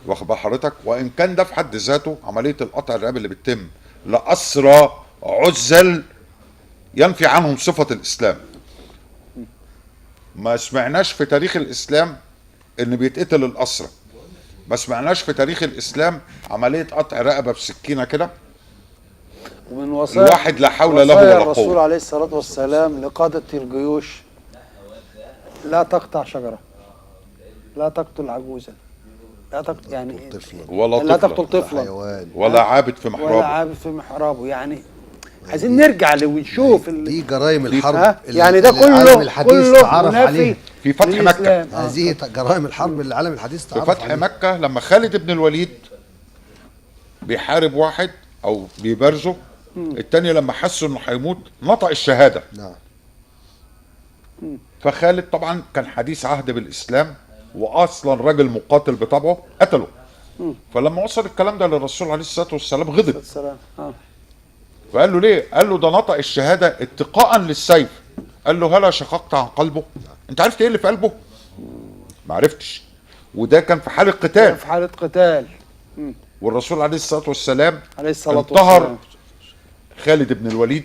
واخد بال حضرتك؟ وان كان ده في حد ذاته عمليه القطع الرقاب اللي بتتم لاسرى عزل ينفي عنهم صفه الاسلام. ما سمعناش في تاريخ الاسلام ان بيتقتل الاسرى، ما سمعناش في تاريخ الاسلام عمليه قطع رقبه بسكينه كده. ومن وصايا الواحد لا حول له ولا قوه. الرسول عليه الصلاه والسلام لقاده الجيوش: لا تقطع شجره، لا تقتل عجوزا، لا تقتل يعني لا تقتل طفلا ولا عابد في محرابه، ولا عابد في محرابه. يعني عايزين نرجع ونشوف دي جرائم الحرب يعني ده كله تعرف عليه في فتح مكة. هذه جرائم الحرب اللي العالم الحديث تعرف في فتح عليه. مكة لما خالد بن الوليد بيحارب واحد او بيبارزه، التاني لما حسوا انه هيموت نطق الشهادة. نعم. فخالد طبعا كان حديث عهد بالاسلام واصلا راجل مقاتل بطبعه، قتله. فلما وصل الكلام ده للرسول عليه الصلاه والسلام غضب، السلام. فقال له ليه؟ قال له ده نطق الشهاده اتقاء للسيف. قال له هلا شققت عن قلبه؟ انت عرفت ايه اللي في قلبه؟ ما عرفتش. وده كان في حاله قتال، في حالة قتال. والرسول عليه الصلاه والسلام عليه الصلاة انتهر والسلام. خالد بن الوليد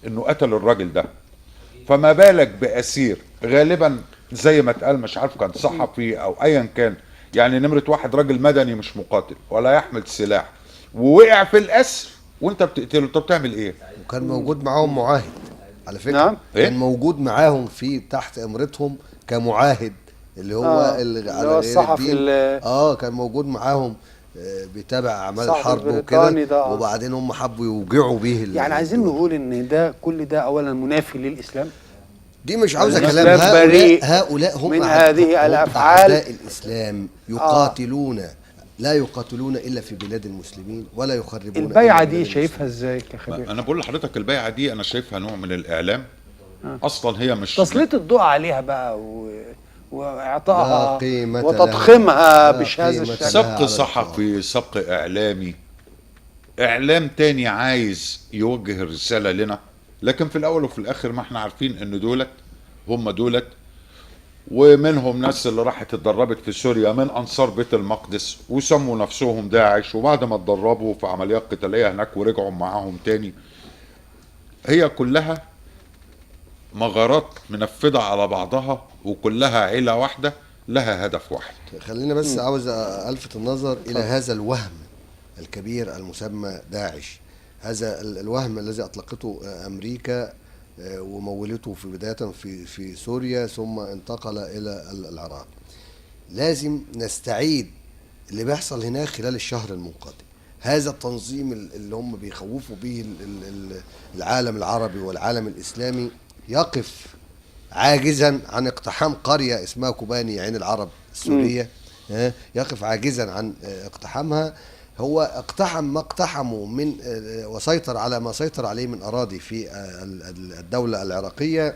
انه قتل الراجل ده. فما بالك باسير غالبا زي ما اتقال، مش عارف كان صحفي او ايا كان، يعني نمره واحد راجل مدني مش مقاتل ولا يحمل سلاح، ووقع في الاسر وانت بتقتله، انت بتعمل ايه؟ وكان موجود معاهم معاهد على فكره. نعم. كان موجود معاهم في تحت امرتهم كمعاهد، اللي هو اللي على هو غير الصحفي الدين. كان موجود معاهم، بيتابع اعمال صحفي الحرب البريطاني وكده. ده. وبعدين هم حبوا يوجعوا بيه يعني عايزين الدول. نقول ان ده كل ده اولا منافي للاسلام. دي مش عاوزه الإسلام كلام. بريء هؤلاء هم من هذه الأفعال. أعداء الاسلام يقاتلون لا يقاتلون الا في بلاد المسلمين ولا يخربون. البيعة إلا دي بلاد شايفها ازاي كخبير؟ انا بقول لحضرتك البيعه دي انا شايفها نوع من الاعلام. اصلا هي مش تسليط الضوء عليها بقى واعطائها لا قيمة وتضخيمها لها. بهذا لا قيمة الشكل. لها. سبق على صحفي، سبق اعلامي، اعلام تاني عايز يوجه الرساله لنا. لكن في الاول وفي الاخر ما احنا عارفين ان دولت هم دولت، ومنهم ناس اللي راحت اتدربت في سوريا من انصار بيت المقدس وسموا نفسهم داعش، وبعد ما اتدربوا في عمليات قتاليه هناك ورجعوا معاهم تاني. هي كلها مغارات منفذه على بعضها، وكلها عيله واحده لها هدف واحد. خلينا بس عاوز الفت النظر الى هذا الوهم الكبير المسمى داعش. هذا الوهم الذي اطلقته امريكا ومولته في بدايه في سوريا ثم انتقل الى العراق. لازم نستعيد اللي بيحصل هناك خلال الشهر المنقضي. هذا التنظيم اللي هم بيخوفوا به العالم العربي والعالم الاسلامي يقف عاجزا عن اقتحام قرية اسمها كوباني عين العرب السورية. يقف عاجزا عن اقتحامها. هو اقتحم ما اقتحمه من وسيطر على ما سيطر عليه من أراضي في الدولة العراقية،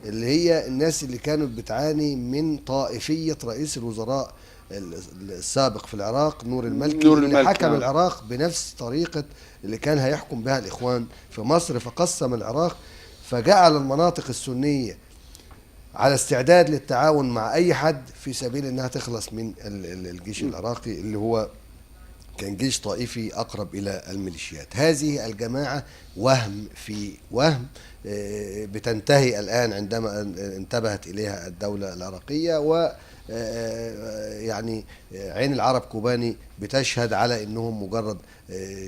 اللي هي الناس اللي كانت بتعاني من طائفية رئيس الوزراء السابق في العراق نور المالكي، اللي حكم العراق بنفس طريقة اللي كان هيحكم بها الإخوان في مصر. فقسم العراق، فجعل المناطق السنية على استعداد للتعاون مع أي حد في سبيل أنها تخلص من الجيش العراقي اللي هو كان جيش طائفي أقرب إلى الميليشيات. هذه الجماعة وهم في وهم بتنتهي الآن عندما انتبهت إليها الدولة العراقية، و يعني عين العرب كوباني بتشهد على انهم مجرد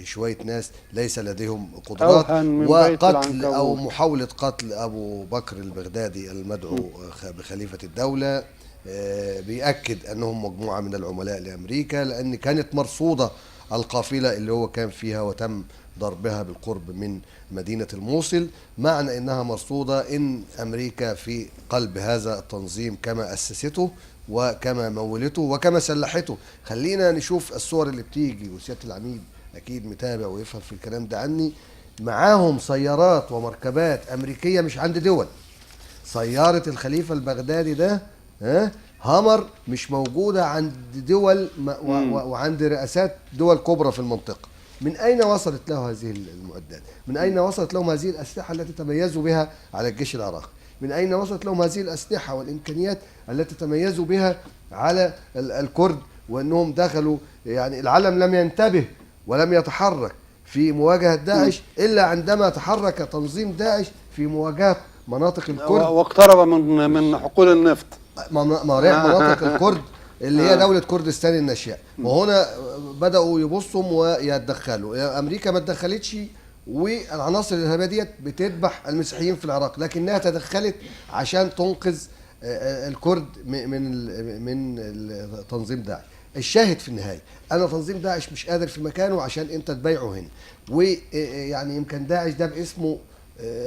شويه ناس ليس لديهم قدرات، وقتل او محاوله قتل ابو بكر البغدادي المدعو بخليفه الدوله بيأكد انهم مجموعه من العملاء لامريكا، لان كانت مرصوده القافله اللي هو كان فيها وتم ضربها بالقرب من مدينة الموصل. معنى انها مرصودة ان امريكا في قلب هذا التنظيم كما اسسته وكما مولته وكما سلحته. خلينا نشوف الصور اللي بتيجي، وسيادة العميد اكيد متابع ويفهم في الكلام ده عني. معاهم سيارات ومركبات امريكية مش عند دول. سيارة الخليفة البغدادي ده هامر مش موجودة عند دول وعند رئاسات دول كبرى في المنطقة. من أين وصلت له هذه المعدات؟ من أين وصلت لهم هذه الأسلحة التي تميزوا بها على الجيش العراقي؟ من أين وصلت لهم هذه الأسلحة والإمكانيات التي تميزوا بها على الكرد؟ وأنهم دخلوا، يعني العالم لم ينتبه ولم يتحرك في مواجهة داعش إلا عندما تحرك تنظيم داعش في مواجهة مناطق الكرد واقترب من حقول النفط، مناطق الكرد اللي هي دولة كردستان الناشئة. وهنا بدأوا يبصوا ويتدخلوا. أمريكا ما اتدخلتش، والعناصر الإرهابية ديت بتذبح المسيحيين في العراق، لكنها تدخلت عشان تنقذ الكرد من تنظيم داعش. الشاهد في النهاية أنا تنظيم داعش مش قادر في مكانه عشان أنت تبايعه هنا. ويعني يمكن داعش ده باسمه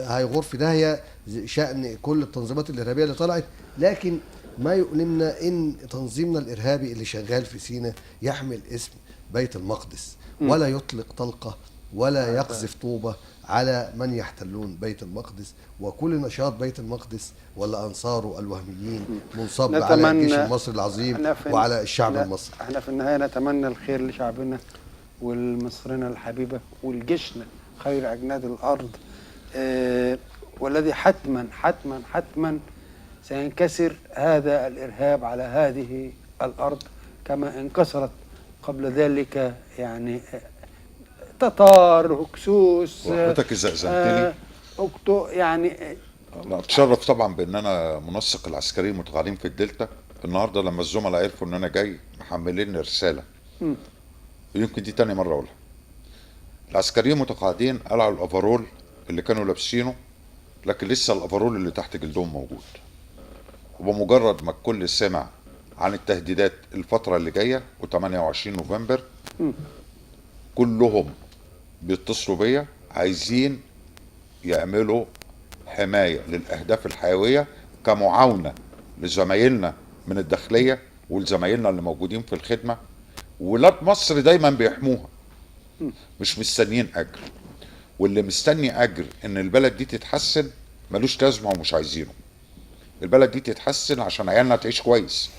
هيغور في داهية شأن كل التنظيمات الإرهابية اللي طلعت، لكن ما يؤلمنا ان تنظيمنا الارهابي اللي شغال في سيناء يحمل اسم بيت المقدس ولا يطلق طلقه ولا يقذف طوبة على من يحتلون بيت المقدس، وكل نشاط بيت المقدس ولا أنصاره الوهميين منصب على الجيش المصري العظيم وعلى الشعب المصري. احنا في النهاية نتمنى الخير لشعبنا والمصرنا الحبيبة والجيشنا خير أجناد الأرض، والذي حتما حتما حتما سينكسر هذا الإرهاب على هذه الأرض كما انكسرت قبل ذلك يعني تتار، هكسوس، وحضرتك إذا أذنتني يعني أنا أتشرف طبعا بأن أنا منسق العسكريين المتقاعدين في الدلتا. النهارده لما الزملاء عرفوا إن أنا جاي محملين رسالة، يمكن دي تاني مرة أقولها. العسكريين المتقاعدين قلعوا الأفرول اللي كانوا لابسينه، لكن لسه الأفرول اللي تحت جلدهم موجود. وبمجرد ما الكل سمع عن التهديدات الفترة اللي جاية و28 نوفمبر كلهم بيتصلوا بيا عايزين يعملوا حماية للأهداف الحيوية كمعاونة لزمايلنا من الداخلية ولزمايلنا اللي موجودين في الخدمة. ولاد مصر دايما بيحموها، مش مستنيين أجر، واللي مستني أجر إن البلد دي تتحسن ملوش لازمة ومش عايزينه. البلد دي تتحسن عشان عيالنا تعيش كويس،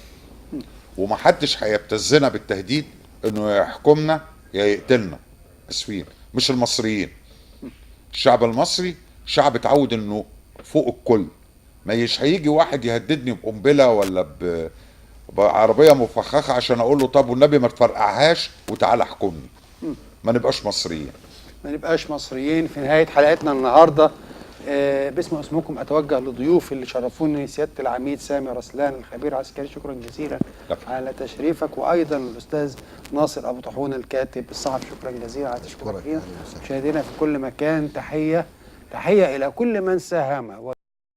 ومحدش هيبتزنا بالتهديد انه يحكمنا يا يقتلنا. اسفين، مش المصريين. الشعب المصري شعب اتعود انه فوق الكل، مش هيجي واحد يهددني بقنبله ولا بعربيه مفخخه عشان اقول له طب والنبي ما تفرقعهاش وتعالى احكمني. ما نبقاش مصريين. ما نبقاش مصريين. في نهايه حلقتنا النهارده باسم اسمكم اتوجه لضيوف اللي شرفوني، سياده العميد سامي رسلان الخبير العسكري، شكرا جزيلا على تشريفك، وايضا الاستاذ ناصر ابو طاحون الكاتب الصحفي، شكرا جزيلا على تشريفك. مشاهدينا في كل مكان، تحيه الى كل من ساهم